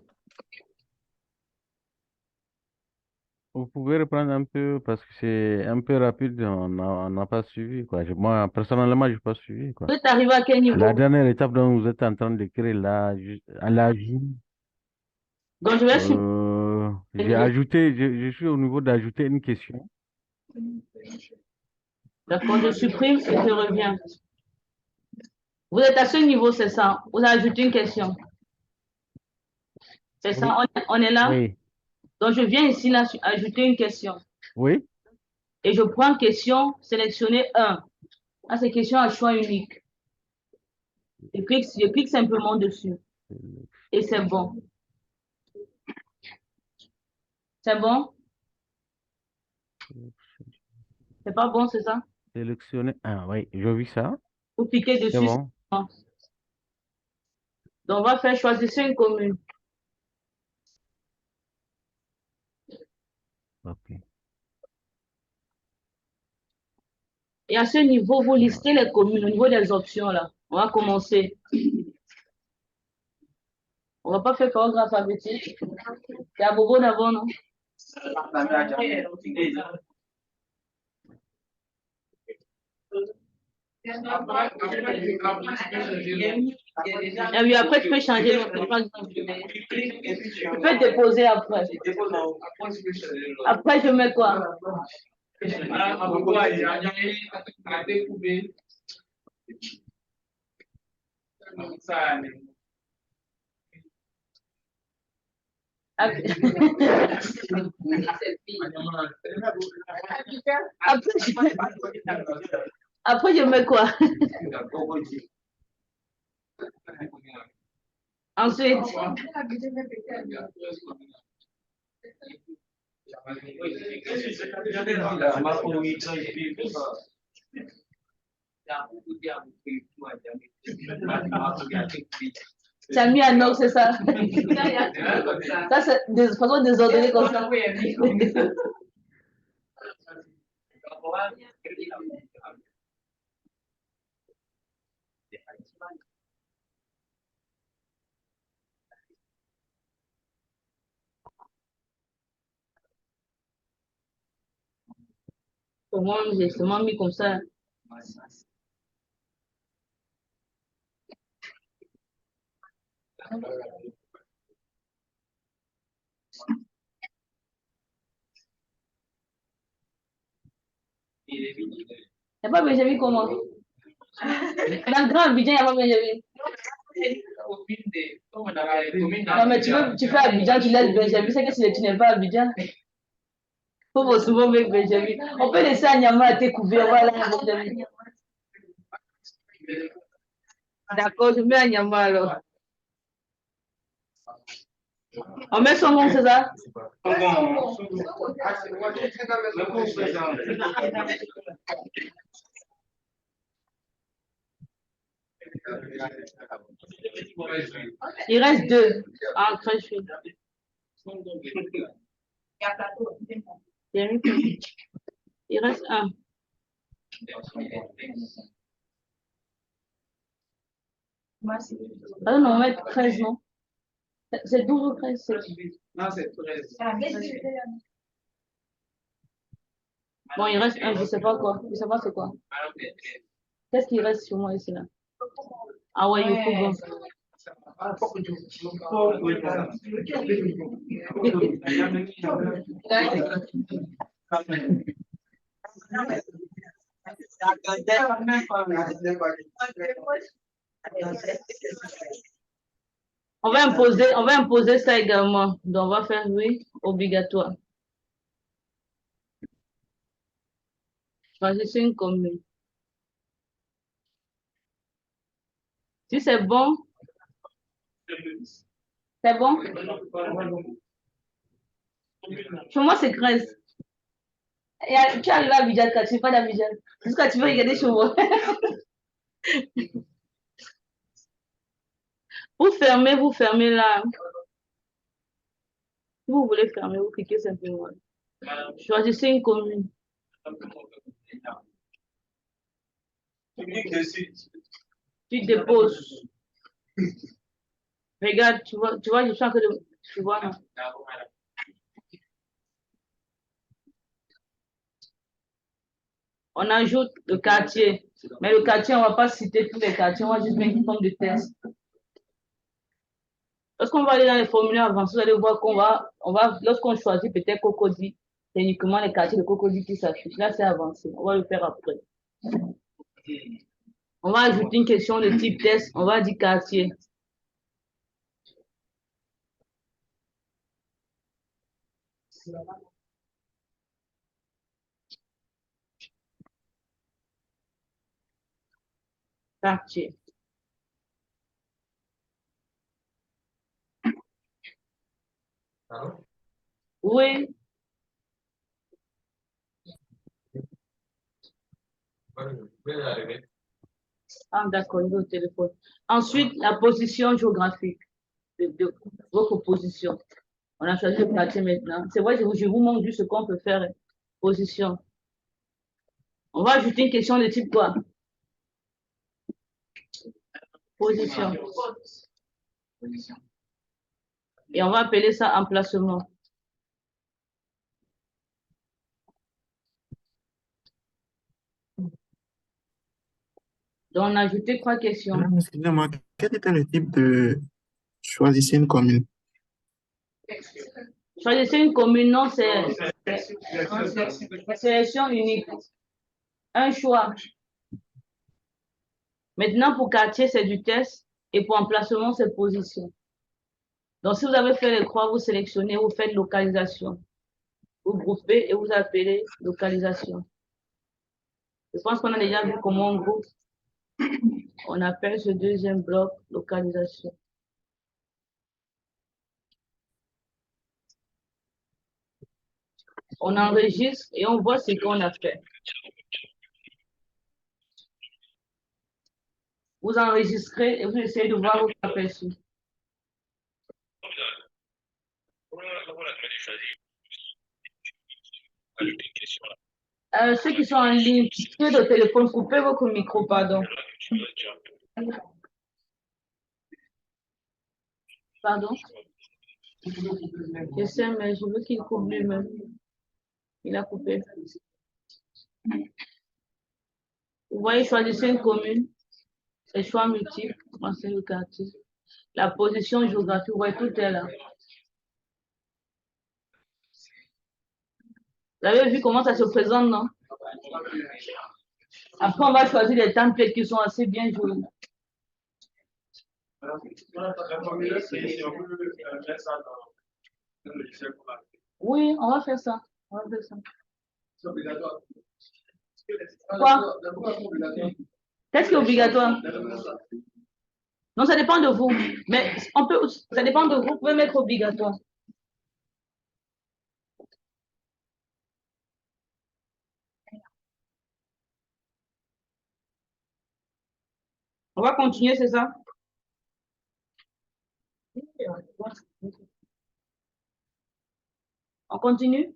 vous pouvez reprendre un peu parce que c'est un peu rapide, on n'a pas suivi, quoi. Moi, personnellement, je n'ai pas suivi, quoi. Vous êtes arrivé à quel niveau? La dernière étape dont vous êtes en train d'écrire là, à l'ajout, Donc, je vais supprimer. j'ai ajouté, je suis au niveau d'ajouter une question. D'accord, je supprime et je reviens. Vous êtes à ce niveau, c'est ça. Vous avez ajouté une question. C'est ça, on est là. Oui, Donc, je viens ici, là, ajouter une question. oui, Et je prends question, sélectionner 1. Là, c'est question à choix unique. Je clique simplement dessus. Et c'est bon. C'est bon? C'est pas bon, c'est ça? sélectionner. Ah oui, j'ai vu ça. Vous cliquez C'est dessus, c'est bon. bon. Donc, on va faire choisir une commune. Ok. Et à ce niveau, vous listez les communes au niveau des options, là. On va commencer. On va pas faire par ordre alphabétique. C'est à Bobo d'abord, non? Et oui, après, tu peux changer l'autre, par exemple. Tu peux déposer après. Après, je mets quoi? Après, après, je mets quoi? Ensuite, tu as mis un ordre, c'est ça? Ça, c'est de façon désordonnée comme ça. Pour moi, j'ai seulement mis comme ça. Il n'y a pas Benjamin comment? Dans le grand Abidjan, il n'y a pas Benjamin. Non, mais tu fais Abidjan, tu laisses Benjamin. C'est que si tu n'es pas Abidjan, il faut souvent mettre Benjamin. On peut laisser Anyama à tes couverts. Voilà, Benjamin. D'accord, je mets Anyama alors. On met son nom, c'est ça? Il reste 2. Ah, très chouette. Il reste 1. Ah non, on va mettre 13, non? C'est 12 ou 13? Non, c'est 13. Bon, il reste un, je sais pas quoi. Je sais pas c'est quoi. Qu'est-ce qui reste sur moi ici là? Ah ouais, il faut bon. On va imposer ça également. Donc, on va faire oui, obligatoire. Choisissez une commune. Si c'est bon, c'est bon? Chez moi, c'est 13. Tu arrives à Abidjan, tu n'es pas d'Abidjan. Jusqu'à tu veux regarder chez moi. Vous fermez là. Si vous voulez fermer, vous cliquez simplement. Choisissez une commune. Tu déposes. Regarde, tu vois, je suis en train de. Tu vois, non? On ajoute le quartier. Mais le quartier, on ne va pas citer tous les quartiers, on va juste mettre une forme de test. Lorsqu'on va aller dans les formulaires avancés, vous allez voir lorsqu'on choisit peut-être Cocody, c'est uniquement les quartiers de Cocody qui s'affichent. Là, c'est avancé. On va le faire après. On va ajouter une question de type test. On va dire quartier. Quartier. Oui. Ah, d'accord, il est au téléphone. Ensuite, la position géographique de votre position. On a choisi le quartier maintenant. C'est vrai, je vous montre juste ce qu'on peut faire. Position. On va ajouter une question de type quoi? Position. Et on va appeler ça emplacement. Donc, on a ajouté 3 questions. Excusez-moi, quel était le type de choisissez une commune? Choisissez une commune, non, c'est sélection unique. Un choix. Maintenant, pour quartier, c'est du test. Et pour emplacement, c'est position. Donc, si vous avez fait les croix, vous sélectionnez, vous faites localisation. Vous groupez et vous appelez localisation. Je pense qu'on a déjà vu comment on groupe. On appelle ce deuxième bloc localisation. On enregistre et on voit ce qu'on a fait. Vous enregistrez et vous essayez de voir votre aperçu. Ceux qui sont en ligne, ceux de téléphone, coupez votre micro, pardon. Pardon? Je sais, mais je veux qu'il coupe lui-même. Il a coupé. Vous voyez, choisissez une commune. C'est choix multiple. C'est le quartier. La position géographique, vous voyez, tout est là. Vous avez vu comment ça se présente, non? Après, on va choisir des templates qui sont assez bien jolis. Oui, on va faire ça. On va faire ça. Quoi? Qu'est-ce qui est obligatoire? Non, ça dépend de vous. Mais ça dépend de vous. Vous pouvez mettre obligatoire. On va continuer, c'est ça? On continue?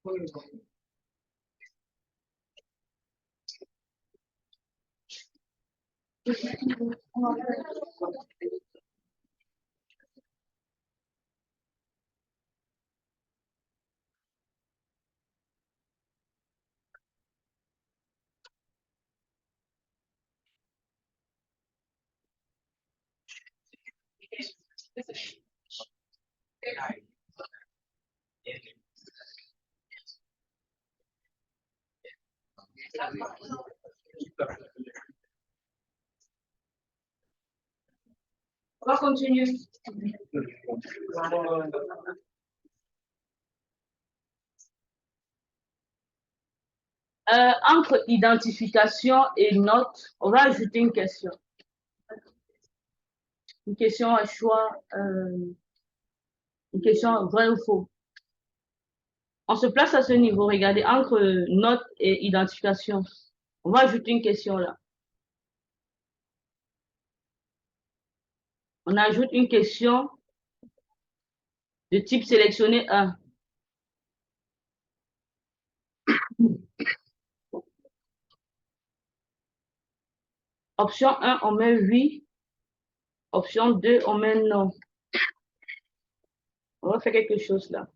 On va continuer. Entre identification et note, on va ajouter une question. Une question à choix, une question vrai ou faux. On se place à ce niveau, regardez, entre note et identification. On va ajouter une question là. On ajoute une question de type sélectionné 1. Option 1, on met oui. Option 2, on met non. On va faire quelque chose là.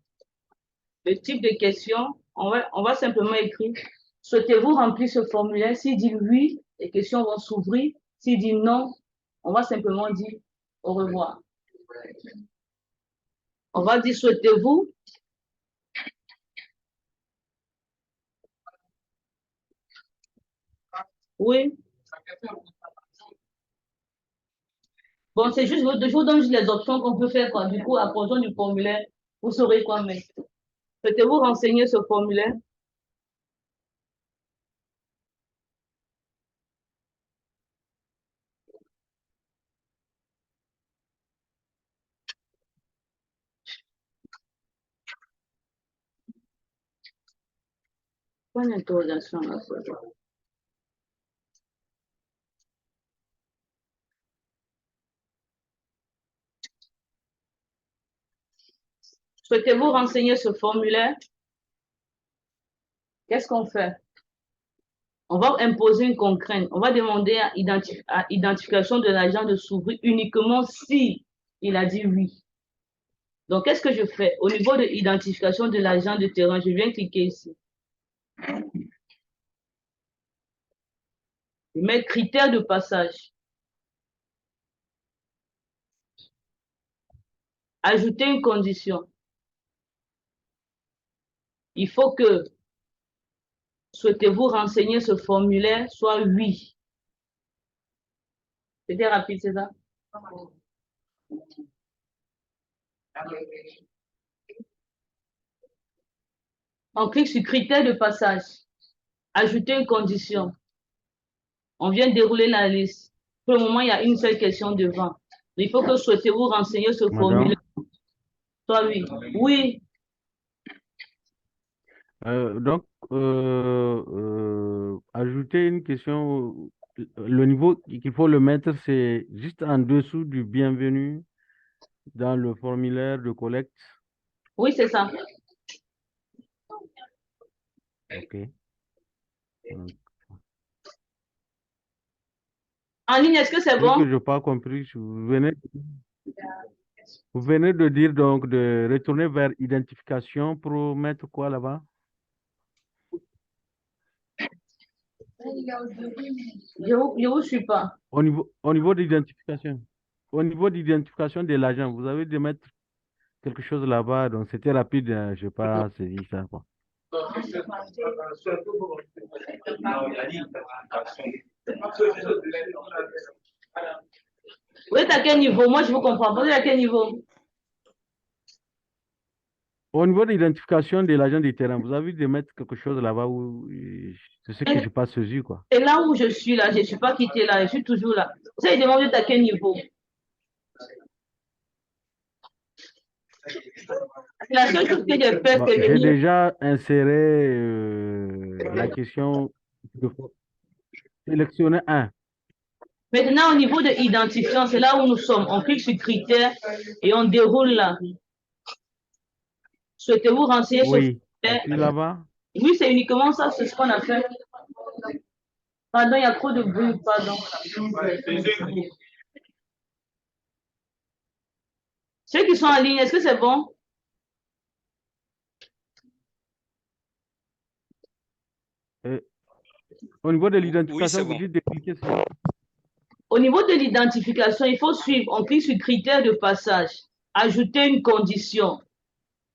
Le type de question, on va simplement écrire, souhaitez-vous remplir ce formulaire? S'il dit oui, les questions vont s'ouvrir. S'il dit non, on va simplement dire au revoir. On va dire, souhaitez-vous? Oui. Bon, c'est juste, je vous donne juste les options qu'on peut faire, quoi. Du coup, à partir du formulaire, vous saurez quoi mettre. Souhaitez-vous renseigner ce formulaire? Point d'interrogation là. Souhaitez-vous renseigner ce formulaire? Qu'est-ce qu'on fait? On va imposer une contrainte. On va demander à identification de l'agent de s'ouvrir uniquement si il a dit oui. Donc, qu'est-ce que je fais? Au niveau de l'identification de l'agent de terrain, je viens cliquer ici. Je mets critères de passage. Ajouter une condition. Il faut que souhaitez-vous renseigner ce formulaire soit oui. C'était rapide, c'est ça? On clique sur critères de passage. Ajouter une condition. On vient de dérouler la liste. Pour le moment, il y a une seule question devant. Il faut que souhaitez-vous renseigner ce formulaire soit oui. Oui. Donc, ajouter une question, le niveau qu'il faut le mettre, c'est juste en dessous du bienvenu dans le formulaire de collecte. Oui, c'est ça. OK. En ligne, est-ce que c'est Ce bon? que je n'ai pas compris, vous venez de dire donc de retourner vers identification pour mettre quoi là-bas? Je vous suis pas. Au niveau d'identification. Au niveau d'identification de l'agent, vous avez de mettre quelque chose là-bas. Donc, c'était rapide, hein, je n'ai pas saisi ça, quoi. Vous êtes à quel niveau? Moi, je vous comprends. Vous êtes à quel niveau? Au niveau de l'identification de l'agent du terrain, vous avez de mettre quelque chose là-bas où c'est ce que je n'ai pas saisi, quoi. Et là où je suis là, je ne suis pas quitté là, je suis toujours là. Vous avez demandé à quel niveau? La seule chose que j'ai fait, c'est J'ai venir. déjà inséré la question de sélectionner un. Maintenant, au niveau de l'identifiant, c'est là où nous sommes. On clique sur critères et on déroule là. Souhaitez-vous renseigner Oui. Appuie là-bas. Oui, c'est uniquement ça, c'est ce qu'on a fait. Pardon, il y a trop de bruit, pardon. Ceux qui sont en ligne, est-ce que c'est bon? Et au niveau de Oui, l'identification, c'est vous bon. dites de cliquer sur... Au niveau de l'identification, il faut suivre. On clique sur critères de passage. Ajouter une condition.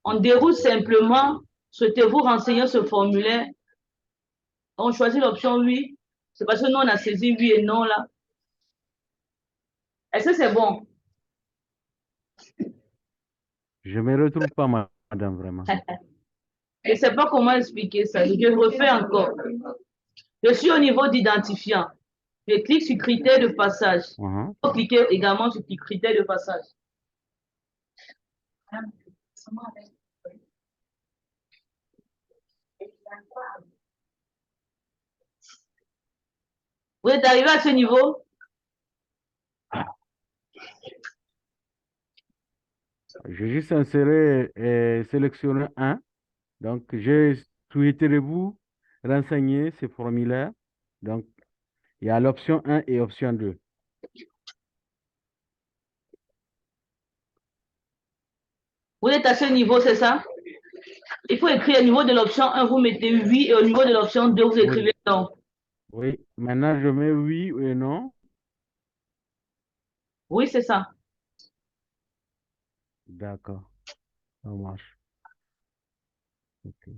On déroule simplement. Souhaitez-vous renseigner ce formulaire? On choisit l'option oui. C'est parce que nous, on a saisi oui et non là. Est-ce que c'est bon? Je ne me retrouve pas, madame, vraiment. Je ne sais pas comment expliquer ça. Je refais encore. Je suis au niveau d'identifiant. Je clique sur critères de passage. Mhm. Il faut cliquer également sur critères de passage. Vous êtes arrivé à ce niveau? J'ai juste inséré et sélectionné un. Donc, souhaiterez-vous renseigner ces formulaires? Donc, il y a l'option 1 et option 2. Vous êtes à ce niveau, c'est ça? Il faut écrire au niveau de l'option 1, vous mettez oui, et au niveau de l'option 2, vous écrivez non. Oui, maintenant je mets oui et non. Oui, c'est ça. D'accord, ça marche. Ok.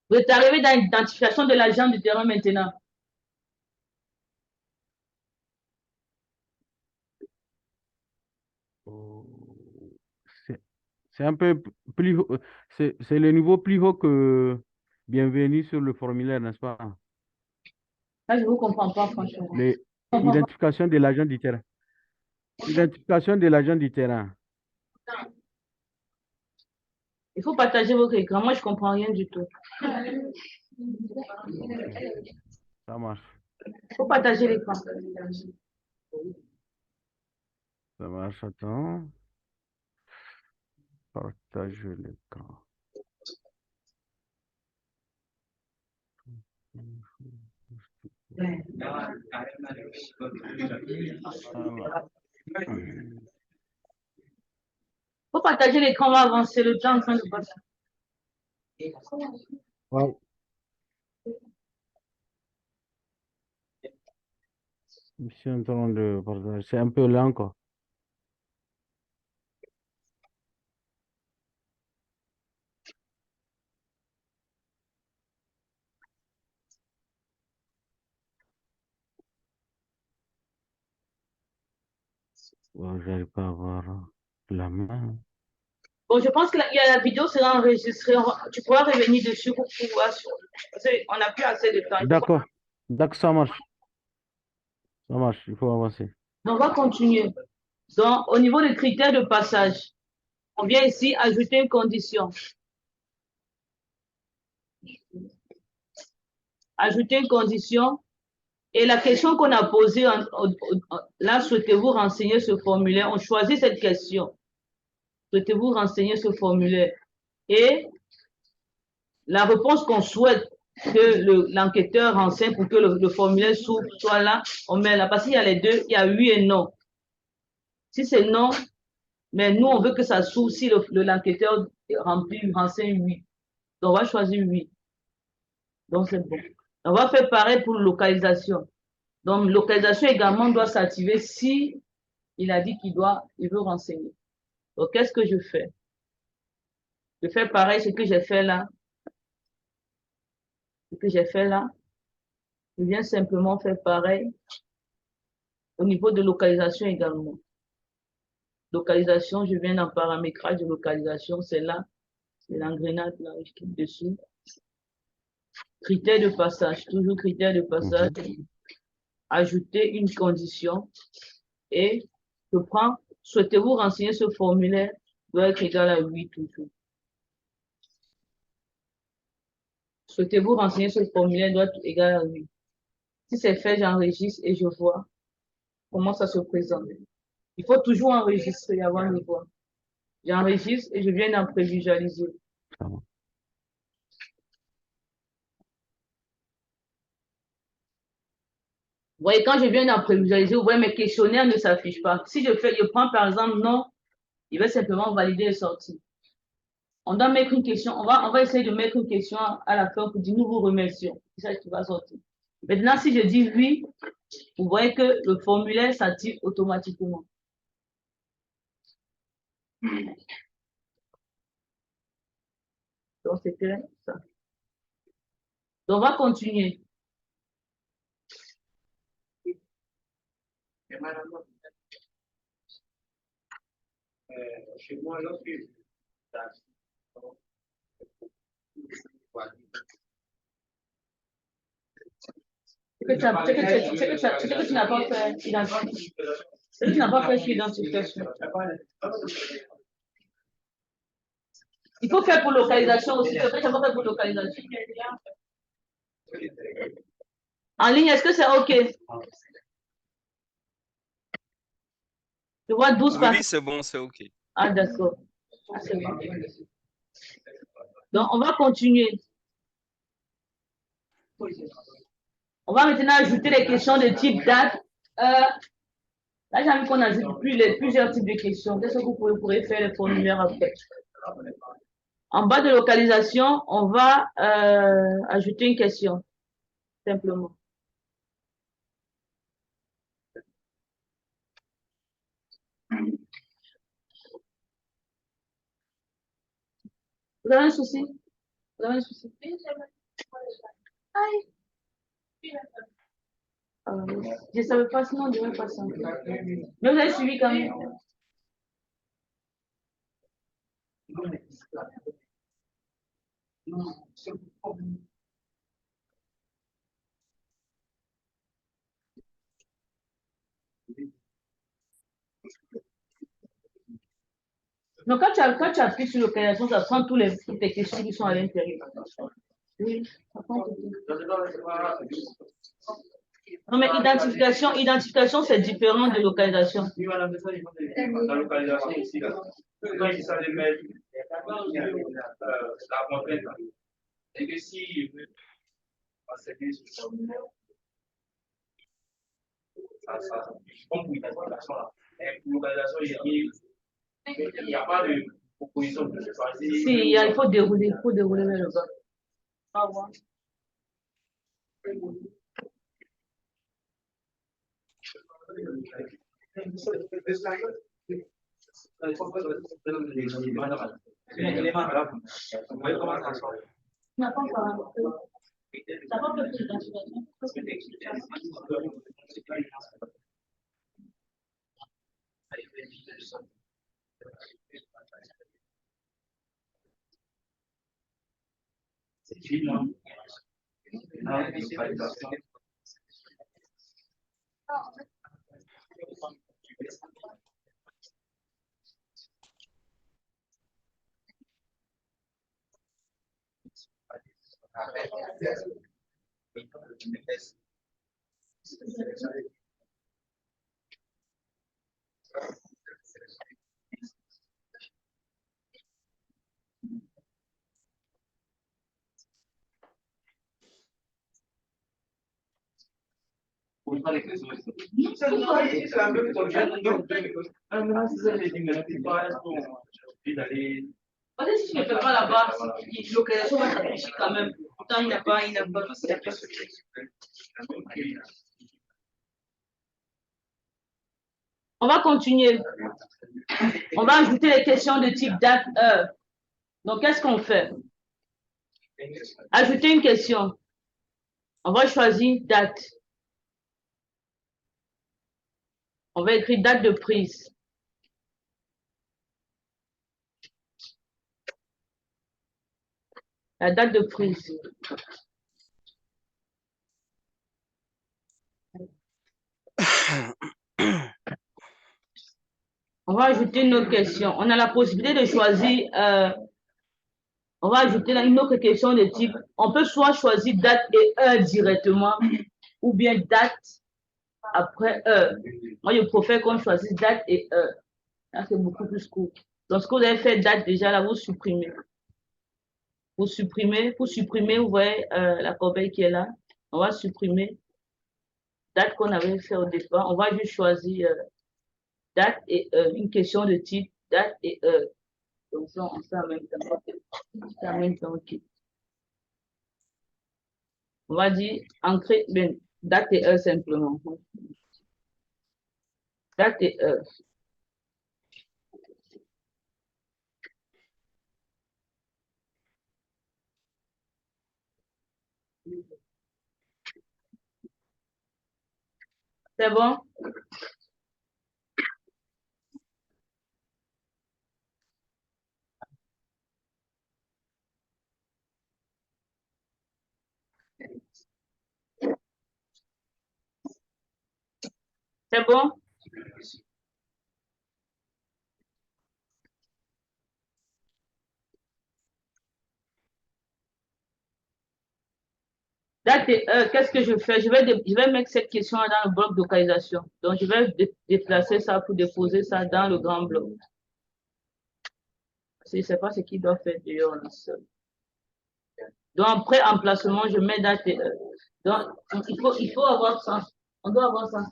Vous êtes arrivé dans l'identification de l'agent du terrain maintenant. Oh, C'est c'est un peu plus haut, c'est le niveau plus haut que bienvenue sur le formulaire, n'est-ce pas? Là, je ne vous comprends pas, franchement. L'identification de l'agent du terrain. Identification de l'agent du terrain. Il faut partager votre écran. Moi, je ne comprends rien du tout. Ok, ça marche. Il faut partager l'écran. Ça marche, attends. Partage l'écran. Alors, Il faut partager l'écran, on va avancer. Le temps est en train de passer. ouais, je suis en train de partager. C'est un peu lent, quoi. Bon, j'arrive pas à voir la main. Bon, je pense que la vidéo sera enregistrée. Tu pourras revenir dessus pour pouvoir. Parce qu'on n'a plus assez de temps. D'accord, d'accord, ça marche. Ça marche, il faut avancer. On va continuer. Donc, au niveau des critères de passage, on vient ici ajouter une condition. Ajouter une condition. Et la question qu'on a posée, là, souhaitez-vous renseigner ce formulaire? On choisit cette question. Souhaitez-vous renseigner ce formulaire? Et la réponse qu'on souhaite que l'enquêteur renseigne pour que le formulaire s'ouvre soit là, on met là. Parce qu'il y a les deux, il y a oui et non. Si c'est non, mais nous, on veut que ça s'ouvre si l'enquêteur renseigne oui. Donc, on va choisir oui. Donc, c'est bon. On va faire pareil pour localisation. Donc, localisation également doit s'activer si il a dit il veut renseigner. Donc, qu'est-ce que je fais? Je fais pareil, ce que j'ai fait là. Ce que j'ai fait là. Je viens simplement faire pareil au niveau de localisation également. Localisation, je viens dans paramétrage de localisation, c'est là. C'est l'engrenade là, je clique dessus. Critères de passage, toujours critères de passage. Ajouter une condition et je prends, souhaitez-vous renseigner ce formulaire, doit être égal à oui toujours. Souhaitez-vous renseigner ce formulaire, doit être égal à oui. Si c'est fait, j'enregistre et je vois. comment ça se présente. Il faut toujours enregistrer avant de voir. J'enregistre et je viens d'en prévisualiser. Ça va. Vous voyez, quand je viens d'en prévisualiser, vous voyez, mes questionnaires ne s'affichent pas. Si je prends par exemple non, il va simplement valider et sortir. On doit mettre une question, on va essayer de mettre une question à la fin pour dire nous vous remercions. C'est ça qui va sortir. Maintenant, si je dis oui, vous voyez que le formulaire s'active automatiquement. Donc, c'était ça. Donc, on va continuer. Chez moi, lorsque Ce que tu n'as pas fait, ce que tu n'as pas fait sur l'identification. Il faut faire pour localisation aussi. Ce que tu n'as pas fait pour localisation. En ligne, est-ce que c'est OK? Je vois 12 Oui, c'est bon, c'est OK. Ah, d'accord. Ah, c'est bon. Donc, on va continuer. On va maintenant ajouter les questions de type date. Là, j'ai envie qu'on ajoute plusieurs types de questions. Qu'est-ce que vous pourrez faire le formulaire après? En bas de localisation, on va ajouter une question, simplement. Vous avez un souci? Vous avez un souci? Aïe. Je ne savais pas, sinon on devrait passer. Mais vous avez suivi quand même. Donc, quand tu appuies sur localisation, ça prend toutes les questions qui sont à l'intérieur. Oui, ça prend tout. Non, mais identification, c'est différent de localisation. La localisation ici, là. Quand il s'agit de mettre la contrainte, et que si il veut accéder sur son numéro, comme pour l'identification, là. Et pour localisation, il n'y a pas de proposition de choisir. Si, il faut dérouler vers le bas. Au revoir. Peut-être si je ne fais pas là-bas, localisation va s'afficher quand même. Pourtant, il n'a pas. On va continuer. On va ajouter les questions de type date, heure. Donc, qu'est-ce qu'on fait? Ajouter une question. On va choisir date. On va écrire date de prise. La date de prise. On va ajouter une autre question. On a la possibilité de choisir, on va ajouter une autre question de type, on peut soit choisir date et heure directement, ou bien date après heure. Moi, je préfère qu'on choisisse date et heure. Là, c'est beaucoup plus court. Lorsque vous avez fait date, déjà, là, vous supprimez. Pour supprimer, vous voyez la corbeille qui est là. On va supprimer date qu'on avait fait au départ. On va juste choisir date et heure. Une question de type date et heure. Donc, ça, on fait en même temps. C'est en même temps, ok. On va dire entrer, ben, date et heure simplement. Date et heure. C'est bon? C'est bon? Date et heure, qu'est-ce que je fais? Je vais mettre cette question dans le bloc de localisation. Donc, je vais déplacer ça pour déposer ça dans le grand bloc. Je ne sais pas ce qu'il doit faire dehors là seul. Donc, après emplacement, je mets date et heure. Donc, il faut avoir ça. On doit avoir ça.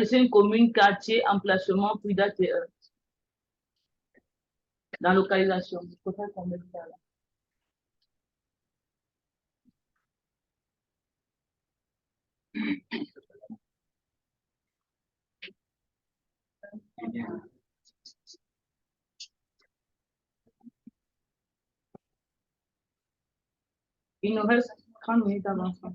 C'est une commune, quartier, emplacement, puis date et heure. Dans localisation. Il faut faire qu'on mette ça là. Il nous reste 30 minutes avant ça.